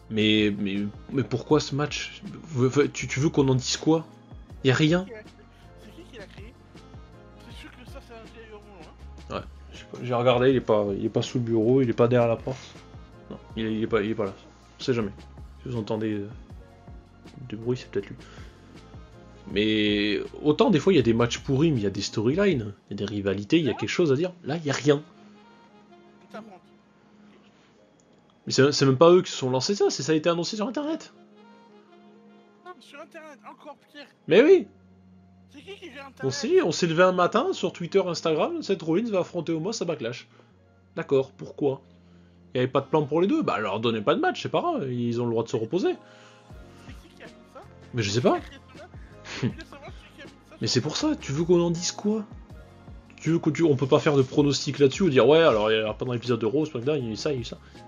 Mais pourquoi ce match? Tu veux qu'on en dise quoi? Y'a rien? C'est qui l'a créé? C'est sûr que ça, c'est un vieil homme, hein? Ouais, j'ai regardé, il est pas sous le bureau, il est pas derrière la porte. Non, il est pas là. On sait jamais. Si vous entendez du bruit, c'est peut-être lui. Mais autant des fois il y a des matchs pourris, mais il y a des storylines, il y a des rivalités, il y a quelque chose à dire. Là, il y a rien. Tout à fait. Mais c'est même pas eux qui se sont lancés ça a été annoncé sur internet. Non, sur internet, encore pire. Mais oui. C'est qui vient internet? On s'est levé un matin sur Twitter, Instagram, Seth Rollins va affronter Omos à Backlash. D'accord, pourquoi? Il n'y avait pas de plan pour les deux, bah leur donnez pas de match, c'est pas grave, ils ont le droit de se reposer. C'est qui a mis ça? Mais je sais pas. Je voulais savoir qui a mis ça. Mais c'est pour ça, tu veux qu'on en dise quoi? On peut pas faire de pronostic là-dessus ou dire ouais, alors il y a pas dans l'épisode de Rose, il y a eu ça, il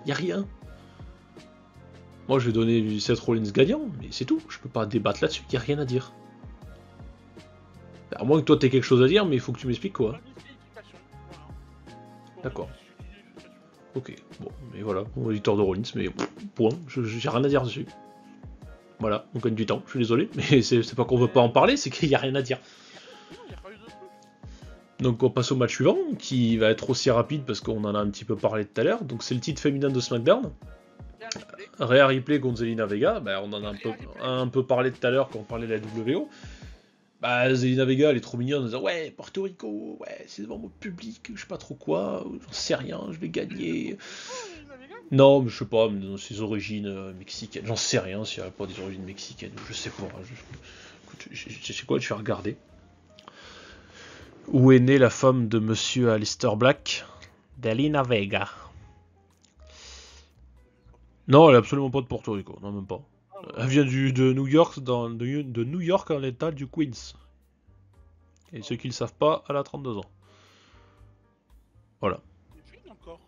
y a rien. Moi je vais donner Seth Rollins gagnant, mais c'est tout, je peux pas débattre là-dessus, il y a rien à dire. À moins que toi t'aies quelque chose à dire, mais il faut que tu m'expliques quoi. D'accord. Ok, bon, mais voilà, victoire de Rollins, mais point, j'ai rien à dire dessus. Voilà, on gagne du temps, je suis désolé, mais c'est pas qu'on veut pas en parler, c'est qu'il y a rien à dire. Donc on passe au match suivant, qui va être aussi rapide parce qu'on en a un petit peu parlé tout à l'heure. Donc c'est le titre féminin de SmackDown. Rhea Ripley contre Zelina Vega, on en a un peu parlé tout à l'heure quand on parlait de la WO. Bah, Zelina Vega, elle est trop mignonne, en disant ouais, Porto Rico, ouais, c'est devant mon public, je sais pas trop quoi, j'en sais rien, je vais gagner. Non, mais je sais pas, mais dans ses origines mexicaines, j'en sais rien s'il n'y a pas des origines mexicaines, je sais pas. Écoute, je sais quoi, je vais regarder. Où est née la femme de Monsieur Alistair Black? Zelina Vega. Non, elle est absolument pas de Porto Rico, non, même pas. Elle vient de New York, de New York en l'état du Queens. Et ceux qui le savent pas, elle a 32 ans. Voilà. Jeune encore.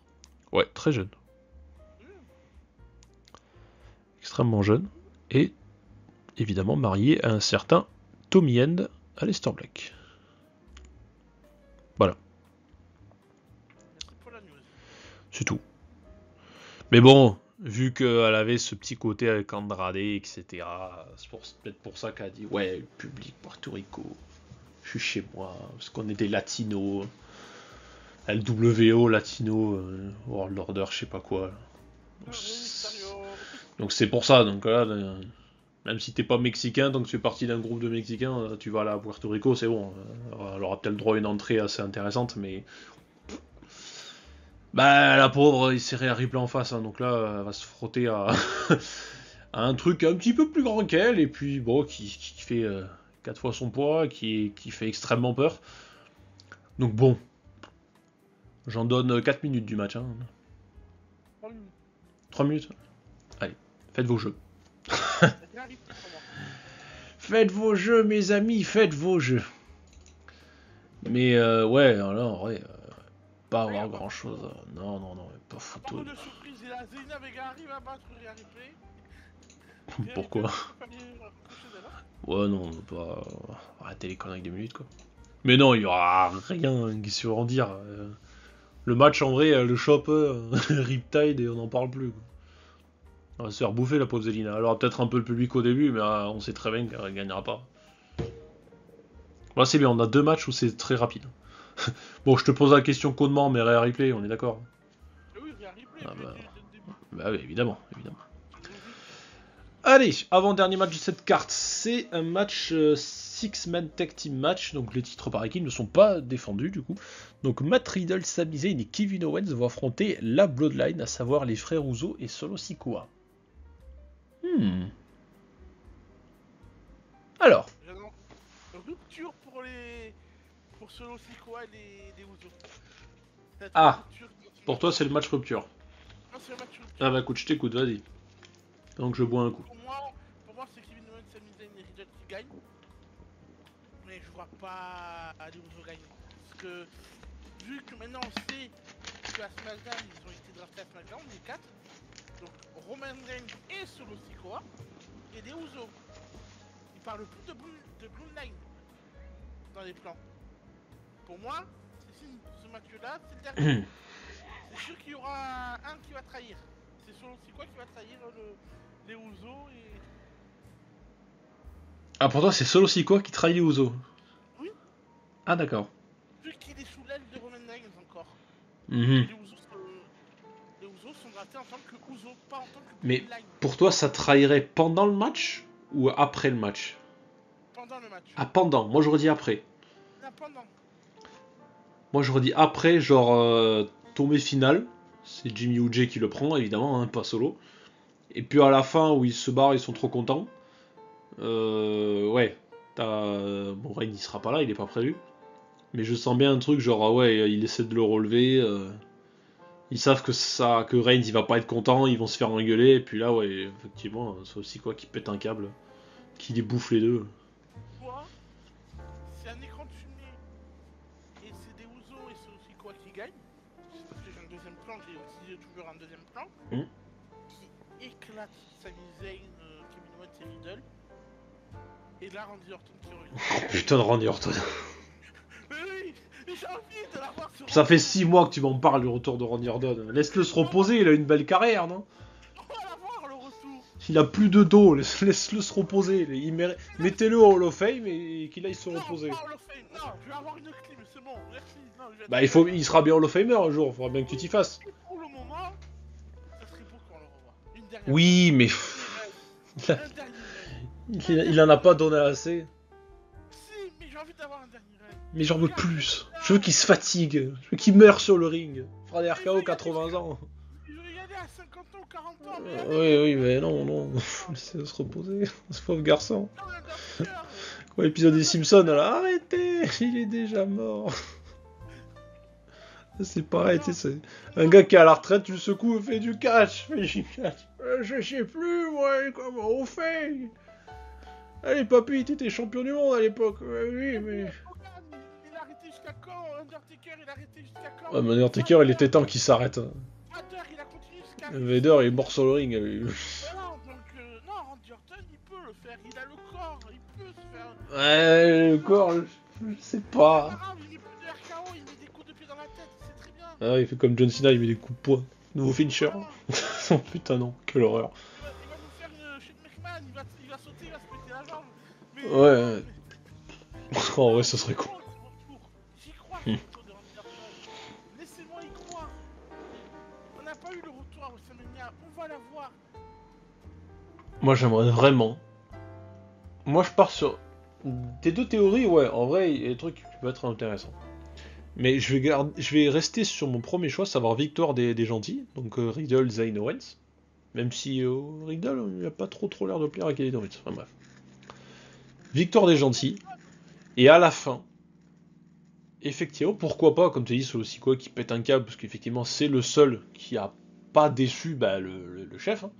Ouais, très jeune. Extrêmement jeune. Et évidemment mariée à un certain Tommy End, Alistair Black. Voilà. Merci pour la news. C'est tout. Mais bon, vu qu'elle avait ce petit côté avec Andrade, etc., c'est peut-être pour ça qu'elle a dit ouais, le public Porto Rico, je suis chez moi, parce qu'on est des latinos. LWO, latino, World Order, je sais pas quoi. Donc c'est pour ça, donc là, même si t'es pas mexicain, donc tu fais partie d'un groupe de Mexicains, tu vas à Puerto Rico, c'est bon. Elle aura peut-être le droit à une entrée assez intéressante, mais... Bah la pauvre, il s'est réarrivé en face, hein, donc là, elle va se frotter à... à un truc un petit peu plus grand qu'elle, et puis bon, qui fait 4 fois son poids, qui fait extrêmement peur. Donc bon, j'en donne 4 minutes du match. Hein. 3 minutes. Allez, faites vos jeux. Faites vos jeux, mes amis, faites vos jeux. Mais ouais, là, en vrai, pas avoir grand chose. Non, pas photo. De surprise, et la Zelina Vega arrive à battre Rhea Ripley. Pourquoi? Ouais, non, on va pas arrêter les conneries 2 minutes, quoi. Mais non, il y aura rien qui se en dire. Le match, en vrai, le shop, Riptide, et on n'en parle plus, quoi. On va se faire bouffer la pauvre Zelina. Alors peut-être un peu le public au début, mais on sait très bien qu'elle gagnera pas. Là c'est bien, on a 2 matchs où c'est très rapide. Bon, je te pose la question codement, mais Rhea Ripley, on est d'accord? Oui, Rhea Ripley, bah oui, évidemment. Allez, avant-dernier match de cette carte, c'est un match 6-man tag team match, donc les titres par équipe ne sont pas défendus du coup. Donc Matt Riddle, Sami Zayn et Kevin Owens vont affronter la Bloodline, à savoir les frères Uso et Solo Sikoa. Alors. Rupture pour Solo Sikoa et les Usos. Ah, pour toi c'est le match rupture. Non, c'est le match rupture. Ah bah écoute, je t'écoute, vas-y. Donc je bois un coup. Pour moi c'est Kevin Owens, Sami Zayn et Riddle qui gagnent. Mais je vois pas les Usos gagner. Parce que vu que maintenant on sait qu'à SmackDown ils ont été draftés à SmackDown, les 4. Donc Roman Reigns et Solo Sikoa et des Usos. Ils parlent plus de Bloodline dans les plans. Pour moi, ce match-là, c'est le dernier. C'est sûr qu'il y aura un qui va trahir. C'est Solo Sikoa qui va trahir les Usos et... Ah pour toi c'est Solo Sikoa qui trahit les Usos? Oui. Ah d'accord. Vu qu'il est sous l'aile de Roman Reigns encore. Les Usos sont draftés en tant que Usos, pas en tant que Mais Bloodline. pour toi ça trahirait pendant le match ou après le match? Pendant le match. Ah pendant, moi j'aurais dit après. Là, pendant. Moi j'aurais dit après, genre tombée finale. C'est Jimmy Uji qui le prend évidemment, hein, pas Solo. Et puis à la fin où ils se barrent, ils sont trop contents. Ouais, bon Reigns il sera pas là, il est pas prévu. Mais je sens bien un truc genre ouais, il essaie de le relever. Ils savent que Reigns il va pas être content, ils vont se faire engueuler. Et puis là ouais, effectivement, c'est aussi quoi qui pète un câble, qui les bouffe les deux. C'est un écran de fumée et c'est des Usos et c'est aussi quoi qui gagne. Parce que j'ai un deuxième plan, j'ai aussi toujours un deuxième plan qui éclate Sami Zayn, Kevin Owens et Riddle. Et là Randy Orton qui revient. Putain de Randy Orton. Mais oui, j'ai envie de l'avoir sur. Ça fait 6 mois que tu m'en parles du retour de Randy Orton. Laisse-le se reposer, il a une belle carrière, non? On va l'avoir le retour. Il a plus de dos, laisse-le se reposer. Mettez-le au Hall of Fame et qu'il aille se reposer. Non, je vais avoir une clim, c'est bon, merci. Non, bah il sera bien Hall of Famer un jour, il faudra bien que tu t'y fasses. Pour le moment, ça serait beau qu'on le revoie. Une dernière oui, mais... il en a pas donné assez. Si, envie d'avoir un dernier règne. Mais j'en veux plus. Je veux qu'il se fatigue. Je veux qu'il meure sur le ring. Fera des RKO 80 ans. Je veux y aller à 50 ans ou 40 ans, mais Oui, mais non. Laissez se reposer. Ce pauvre garçon. Quand l'épisode des Simpsons, elle a arrêté. Il est déjà mort. C'est pareil, tu sais, c'est un gars qui est à la retraite, tu le secoues, fait du catch. Je sais plus, moi, comment on fait. Allez, papy, t'étais champion du monde à l'époque. Oui, mais... Il a arrêté jusqu'à quand? Undertaker, il a arrêté jusqu'à quand? Ouais, mais Undertaker, il était temps qu'il s'arrête. Vader, il a continué jusqu'à... Vader, il est mort sur le ring. Voilà, donc, non, Randy Orton, il peut le faire. Il a le corps, il peut se faire... Ouais, le corps, je sais pas. C'est pas grave, il met plus de RKO, il met des coups de pied dans la tête, c'est très bien. Ah, il fait comme John Cena, il met des coups de poing. Nouveau finisher. Oh putain, non, quelle horreur. Il va nous faire une Shane McMahon, il va sauter, il va se péter la jambe. Mais, ouais. En vrai, ça serait cool. J'y crois, le retour de Randy Orton. Laissez-moi y croire. On n'a pas eu le retour à WrestleMania, on va l'avoir. Moi, j'aimerais vraiment. Moi, je pars sur. Tes deux théories, ouais, en vrai, il y a des trucs qui peuvent être intéressants. Mais je vais rester sur mon premier choix, savoir victoire des gentils, donc Riddle, Zayn, Owens. Même si Riddle, il a pas trop l'air de plaire à Kevin Owens. Enfin bref. Victoire des gentils. Et à la fin, effectivement, pourquoi pas, comme tu as dit, sur le Sikoa qui pète un câble, parce qu'effectivement, c'est le seul qui a pas déçu le chef, hein,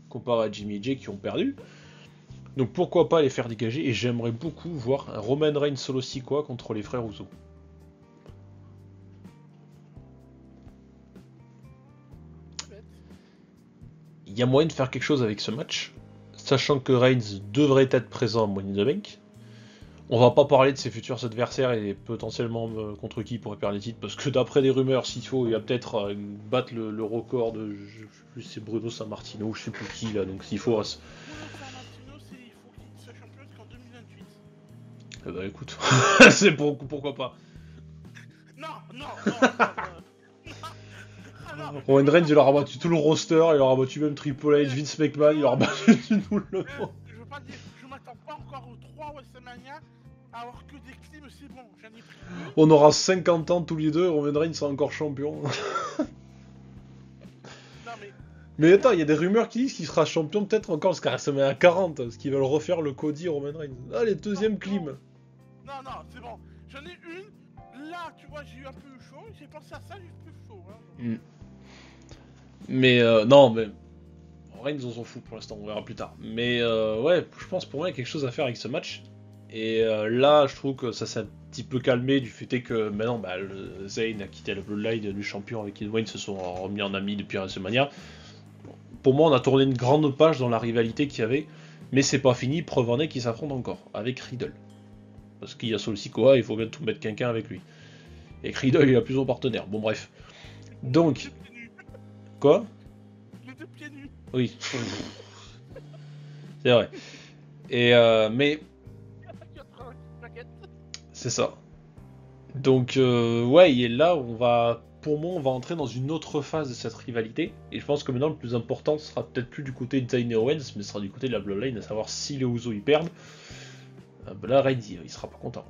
comparé à Jimmy et Jay qui ont perdu. Donc pourquoi pas les faire dégager, et j'aimerais beaucoup voir un Roman Reigns solo Sikoa contre les frères Uso. Il y a moyen de faire quelque chose avec ce match, sachant que Reigns devrait être présent à Money in the Bank. On va pas parler de ses futurs adversaires et potentiellement contre qui il pourrait perdre les titres, parce que d'après des rumeurs, s'il faut, il va peut-être battre le record de, je sais plus, c'est Bruno Sammartino ou je sais plus qui là, donc s'il faut... Bruno Sammartino, il faut qu'il soit champion jusqu'en 2028. Eh bah écoute, c'est pourquoi pas. Non. Roman Reigns, il aura battu tout le roster, il aura battu même Triple H, Vince McMahon, il aura battu tout le monde. Je veux pas dire, je m'attends pas encore aux 3 WrestleMania, alors que des clims, c'est bon, j'en ai pris deux. On aura 50 ans tous les deux, Roman Reigns sera encore champion. Non mais attends, il y a des rumeurs qui disent qu'il sera champion peut-être encore jusqu'à WrestleMania 40, parce qu'ils veulent refaire le Cody Roman Reigns. Allez, deuxième clim. Non, c'est bon, j'en ai une, là, tu vois, j'ai eu un peu chaud, j'ai pensé à ça, j'ai eu plus chaud. Hein. Mais non, mais Reigns on s'en fout pour l'instant, on verra plus tard. Mais ouais, je pense pour moi il y a quelque chose à faire avec ce match. Et là, je trouve que ça s'est un petit peu calmé du fait que maintenant, le Zayn a quitté le Bloodline, le champion avec Kid Wayne se sont remis en amis depuis WrestleMania. Pour moi, on a tourné une grande page dans la rivalité qu'il y avait, mais c'est pas fini. Preuve en est qu'ils s'affrontent encore avec Riddle. Parce qu'il y a Sol Sikoa, il faut bien tout mettre quelqu'un avec lui. Et Riddle, il a plus son partenaire. Bon, bref. Donc. Quoi? Les deux pieds nus. Oui. C'est vrai. Et mais. C'est ça. Donc ouais, et là on va, pour moi, on va entrer dans une autre phase de cette rivalité. Et je pense que maintenant le plus important sera peut-être plus du côté de Zayn et Owens, mais ce sera du côté de la Bloodline, à savoir si les Usos ils perdent. Là Reigns il sera pas content.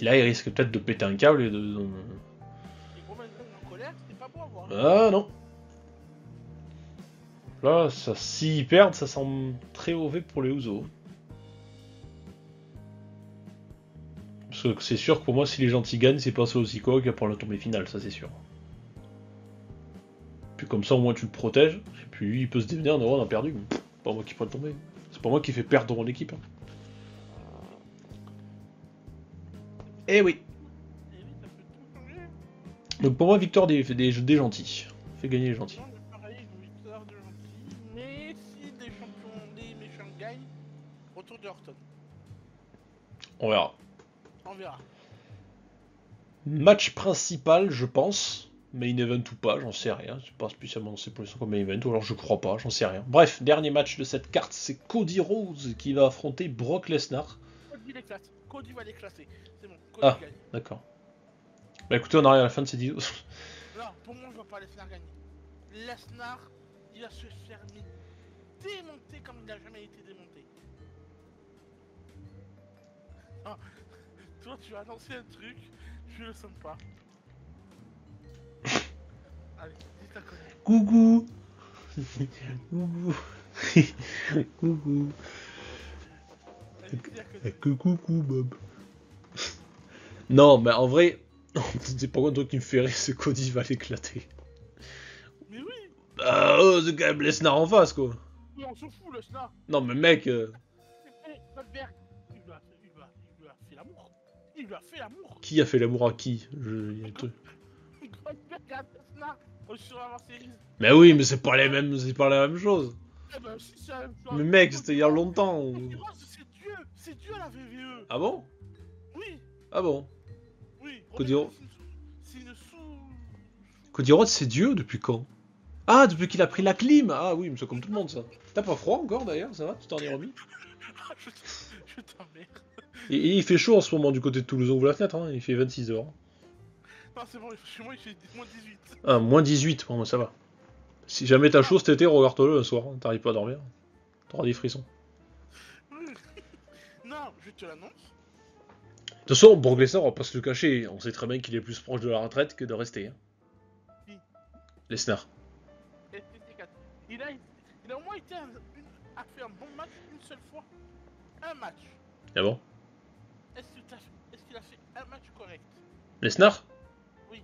Et là il risque peut-être de péter un câble et de. Ah non. Là, s'ils perdent, ça semble très mauvais pour les Usos. Parce que c'est sûr que pour moi, si les gentils gagnent, c'est pas ça aussi quoi qu'il y a pour la tombée finale, ça c'est sûr. Puis comme ça, au moins tu le protèges. Et puis lui, il peut se devenir, non, on a perdu. Mais c'est pas moi qui pourrais tomber. C'est pas moi qui fais perdre mon équipe. Hein. Eh oui. Donc pour moi, victoire des gentils. Fait gagner les gentils. Mais si des champions, des méchants gagnent, retour de Orton. On verra. On verra. Match principal, je pense. Main event ou pas, j'en sais rien. C'est pas spécialement c'est pour l'instant comme main event, ou alors je crois pas, j'en sais rien. Bref, dernier match de cette carte, c'est Cody Rhodes qui va affronter Brock Lesnar. Cody va les classer. C'est bon, Cody gagne. D'accord. Bah écoutez, on arrive à la fin de ces 10. Non, pour moi, je vois pas Lesnar gagner. Lesnar, il va se faire démonter comme il n'a jamais été démonté. Toi, tu as annoncé un truc, je le sens pas. Allez, dis ta connerie. Coucou. Coucou. Coucou. Allez, dis ta connerie. Coucou Bob. Non, mais en vrai, c'est pas un truc qui me fait rire, c'est Cody va l'éclater. Mais oui, Ah, oh, c'est quand même Lesnar en face, quoi. mais on s'en fout, le snap. Non, mais mec, Goldberg, il lui a fait l'amour. Il lui a fait l'amour. qui a fait l'amour à qui y a un truc. Goldberg a Lesnar au Survivor Series. Mais oui, mais c'est pas c'est pas la même chose. Eh ben, si c'est la même chose. Mais mec, c'était il y a longtemps. Cody Rhodes, c'est Dieu à la WWE. Ah bon? Oui, Ah bon? oui. Cody Roman Rhodes. Reigns, c'est une sous. Cody Rhodes, c'est Dieu depuis quand? Ah, depuis qu'il a pris la clim. Ah oui, mais c'est comme tout le monde, ça. T'as pas froid encore, d'ailleurs, ça va? Tu t'en es remis? Je t'emmerde. Et il fait chaud en ce moment du côté de Toulouse, on ouvre la fenêtre, hein, il fait 26 dehors. Non, c'est bon, chez moi il fait moins 18. Ah, moins 18, bon, ça va. Si jamais t'as chaud cet été, regarde-le un soir, hein, t'arrives pas à dormir. T'auras des frissons. Non, je te l'annonce. De toute façon, Brock Lesnar, on va pas se le cacher, on sait très bien qu'il est plus proche de la retraite que de rester. Hein. Qui Lesnar. Il a au moins été a fait un bon match une seule fois. Un match. Ah bon? Est-ce qu'il a fait un match correct? Lesnar? Oui.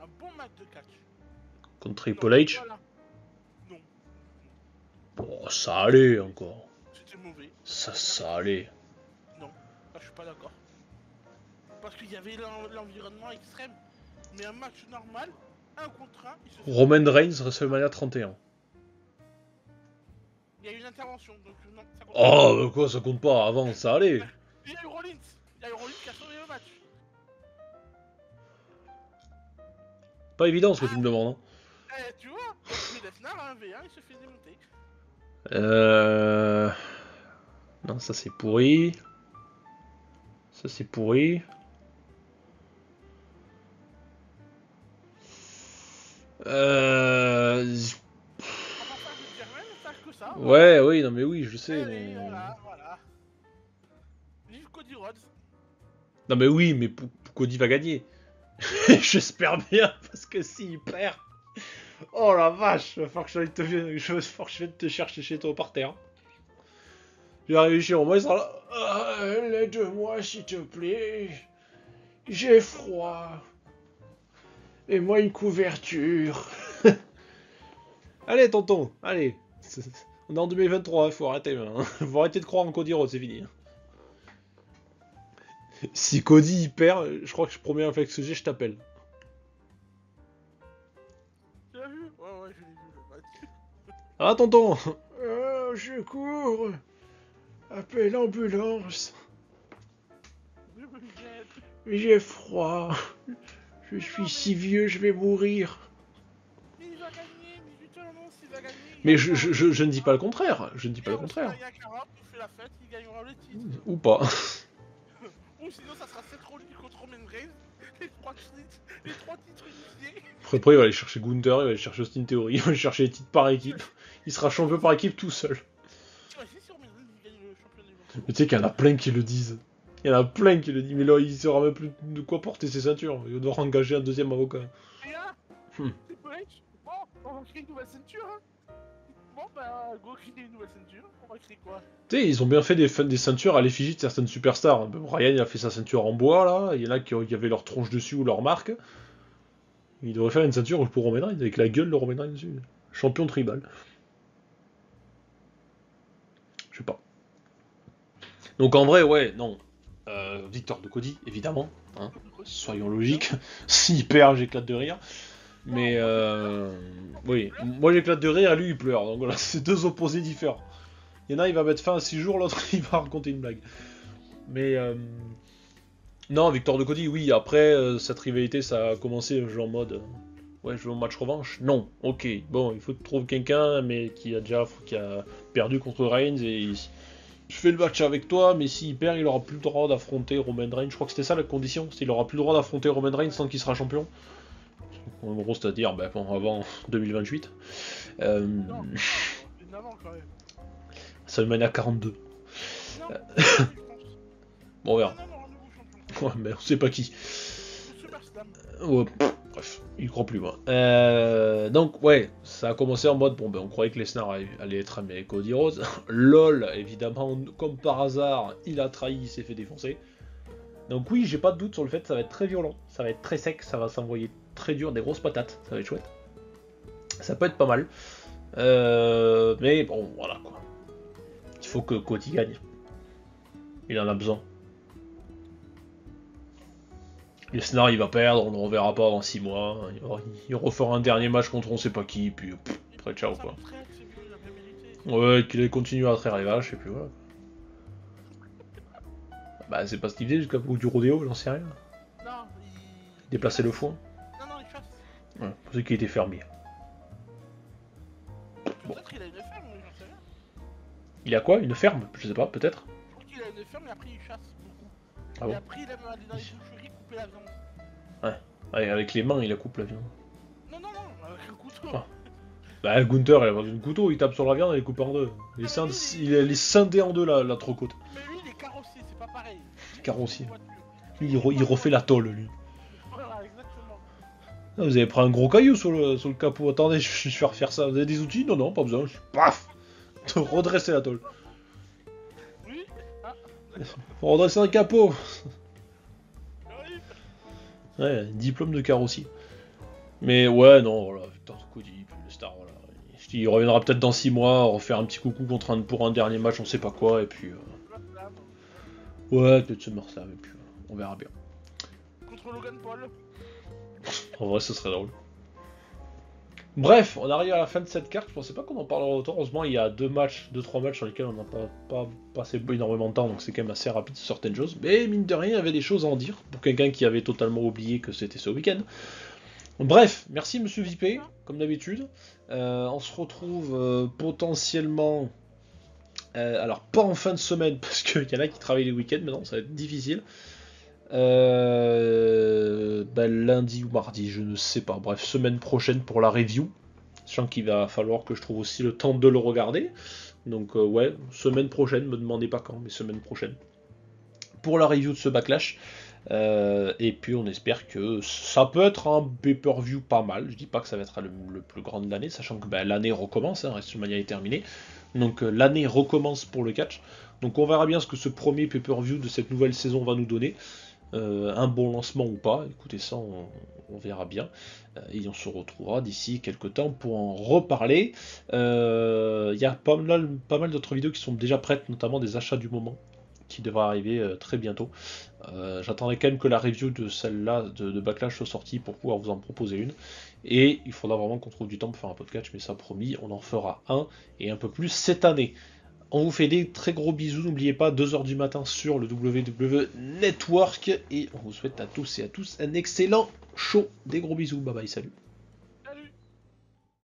Un bon match de catch. Contre Triple H? Voilà. Non. Oh, ça allait encore. C'était mauvais. Ça allait. Non. Là, je suis pas d'accord. Parce qu'il y avait l'environnement extrême. Mais un match normal, un contre un, il se fait... Roman Reigns, WrestleMania 31. Il y a eu une intervention, donc non, ça compte Oh, bah quoi, ça compte pas, avant, ça allait. Il y a eu Rollins. Il y a eu Rollins qui a sauvé le match. Pas évident ce que tu me demandes. Hein. Tu vois, mais Lesnar a un V1, il se fait démonter. Non, ça c'est pourri. Ça c'est pourri. Ça, ouais, oui, non mais oui, je sais. Allez, Mais... voilà. Vive Cody Rhodes. Non mais oui, mais Cody va gagner. J'espère bien, parce que s'il perd... Oh la vache, va falloir que je vienne te chercher chez toi par terre. Je vais arriver chez moi, il sera là. Ah, l'aide-moi s'il te plaît. J'ai froid. Et moi une couverture. Allez tonton, allez. On est en 2023, faut arrêter maintenant. Faut arrêter de croire en Cody Rhodes, c'est fini. Si Cody il perd, je crois que je promets un flex que je t'appelle. Tu l'as vu? Ouais, je l'ai vu le match. Ah tonton. Je cours. Appelle l'ambulance. J'ai froid. Je suis si vieux, je vais mourir. Mais il va gagner, mais je te l'annonce, il va gagner. Mais je ne dis pas le contraire. Je ne dis pas le contraire. Il y a 40, il fait la fête, il gagnera le titre. Ou pas. Ou sinon, ça sera Seth Rollins contre Roman Reigns. Les trois titres unifiés. Après, il va aller chercher Gunther, il va aller chercher Austin Theory, il va aller chercher les titres par équipe. Il sera champion par équipe tout seul. T'imagines si Roman Reigns gagne le championnat du monde? Mais tu sais qu'il y en a plein qui le disent. Il y en a plein qui le disent. Mais là, il saura même plus de quoi porter ses ceintures. Il va devoir engager un deuxième avocat. Et là, Triple H, bon, on va créer une nouvelle ceinture. Hein. Bon, bah, go créer une nouvelle ceinture. On va créer quoi? Tu sais, ils ont bien fait des ceintures à l'effigie de certaines superstars. Ryan, il a fait sa ceinture en bois, là. Il y en a qui avaient leur tronche dessus ou leur marque. Il devrait faire une ceinture pour Roman Reigns, avec la gueule de Roman Reigns dessus. Champion tribal. Je sais pas. Donc en vrai, ouais, non. Victoire de Cody, évidemment. Hein. Soyons logiques. S'il perd, j'éclate de rire. Mais oui, moi j'éclate de rire, lui il pleure. Donc voilà, c'est deux opposés différents. Il y en a, il va mettre fin à 6 jours, l'autre il va raconter une blague. Mais non, victoire de Cody, oui. Après, cette rivalité, ça a commencé en mode... ouais, je veux un match revanche. Non, ok. Bon, il faut trouver quelqu'un, mais qui a perdu contre Reigns et je fais le match avec toi, mais s'il perd, il aura plus le droit d'affronter Roman Reigns. Je crois que c'était ça la condition, il aura plus le droit d'affronter Roman Reigns tant qu'il sera champion. En gros, c'est-à-dire bon, avant 2028. Non, avant quand même. Ça mène à 42. Non, Bon, on verra. Non, non, un nouveau champion. Ouais, mais on sait pas qui. Monsieur Marsdam. Ouais, bref, il croit plus moi. Donc ouais, ça a commencé en mode bon ben on croyait que Lesnar allait être ami avec Cody Rhodes. LOL, évidemment, comme par hasard, il a trahi, il s'est fait défoncer. Donc oui, j'ai pas de doute sur le fait que ça va être très violent, ça va être très sec, ça va s'envoyer très dur, des grosses patates, ça va être chouette. Ça peut être pas mal. Mais bon, voilà quoi. Il faut que Cody gagne. Il en a besoin. Lesnar il va perdre, on ne reverra pas avant 6 mois. Il refera un dernier match contre on sait pas qui, puis après ciao quoi. Ouais, qu'il ait continué à traire les vaches, et puis voilà. Bah c'est pas ce qu'il faisait jusqu'à bout du rodéo, j'en sais rien. Non, Déplacer le foin. Non, non, il chasse. Ouais, pour ceux qui étaient fermiers. Peut-être qu'il a une ferme, mais j'en sais rien. Il a quoi? Une ferme? Je sais pas, peut-être. Je crois qu'il a une ferme et après il chasse beaucoup. Ah Et bon? après il aime aller dans les boucheries couper la viande. Ouais, avec les mains il a coupe la viande. Non, non, non, avec un couteau. Ah. Bah Gunther il a vendu un couteau, il tape sur la viande et il coupe en deux. Il est scindé en deux la trocôte. Mais lui il est carrossé, c'est pas pareil. Carrossier. Voiture. Lui il refait la tôle lui. Voilà, exactement. Ah, vous avez pris un gros caillou sur le capot. Attendez, je vais refaire ça. Vous avez des outils? Non, non, pas besoin. Paf! Redresser la tôle. Oui. Ah, Faut redresser un capot. j'arrive. Ouais, diplôme de carrossier. Mais ouais, non, voilà, Victor Cody, le star, voilà. Je dis, il reviendra peut-être dans 6 mois, refaire un petit coucou pour un dernier match, on sait pas quoi, et puis... Ouais, peut-être se SummerSlam, et puis on verra bien. Contre Logan Paul. En vrai, ce serait drôle. Bref, on arrive à la fin de cette carte, je pensais pas qu'on en parlerait autant. Heureusement, il y a 2-3 matchs sur lesquels on n'a pas passé énormément de temps, donc c'est quand même assez rapide sur certaines choses. Mais mine de rien, il y avait des choses à en dire, pour quelqu'un qui avait totalement oublié que c'était ce week-end. Bref, merci Monsieur Vipé, comme d'habitude. On se retrouve potentiellement... alors, pas en fin de semaine, parce qu'il y en a qui travaillent les week-ends, maintenant, ça va être difficile. Lundi ou mardi, je ne sais pas. Bref, semaine prochaine pour la review. Sachant qu'il va falloir que je trouve aussi le temps de le regarder. Donc ouais, semaine prochaine, me demandez pas quand, mais semaine prochaine. Pour la review de ce Backlash. Et puis on espère que ça peut être un pay-per-view pas mal. Je dis pas que ça va être le plus grand de l'année, sachant que l'année recommence, hein, WrestleMania est terminé. Donc l'année recommence pour le catch. Donc on verra bien ce que ce premier pay-per-view de cette nouvelle saison va nous donner. Un bon lancement ou pas, écoutez ça, on verra bien. Et on se retrouvera d'ici quelques temps pour en reparler. Il y a pas mal d'autres vidéos qui sont déjà prêtes, notamment des achats du moment, qui devraient arriver très bientôt. J'attendrai quand même que la review de celle-là, de Backlash, soit sortie pour pouvoir vous en proposer une. Et il faudra vraiment qu'on trouve du temps pour faire un podcast, mais ça promis, on en fera un, et un peu plus cette année. On vous fait des très gros bisous, n'oubliez pas, 2h du matin sur le WWE Network, et on vous souhaite à tous et à tous un excellent show. Des gros bisous, bye bye, salut.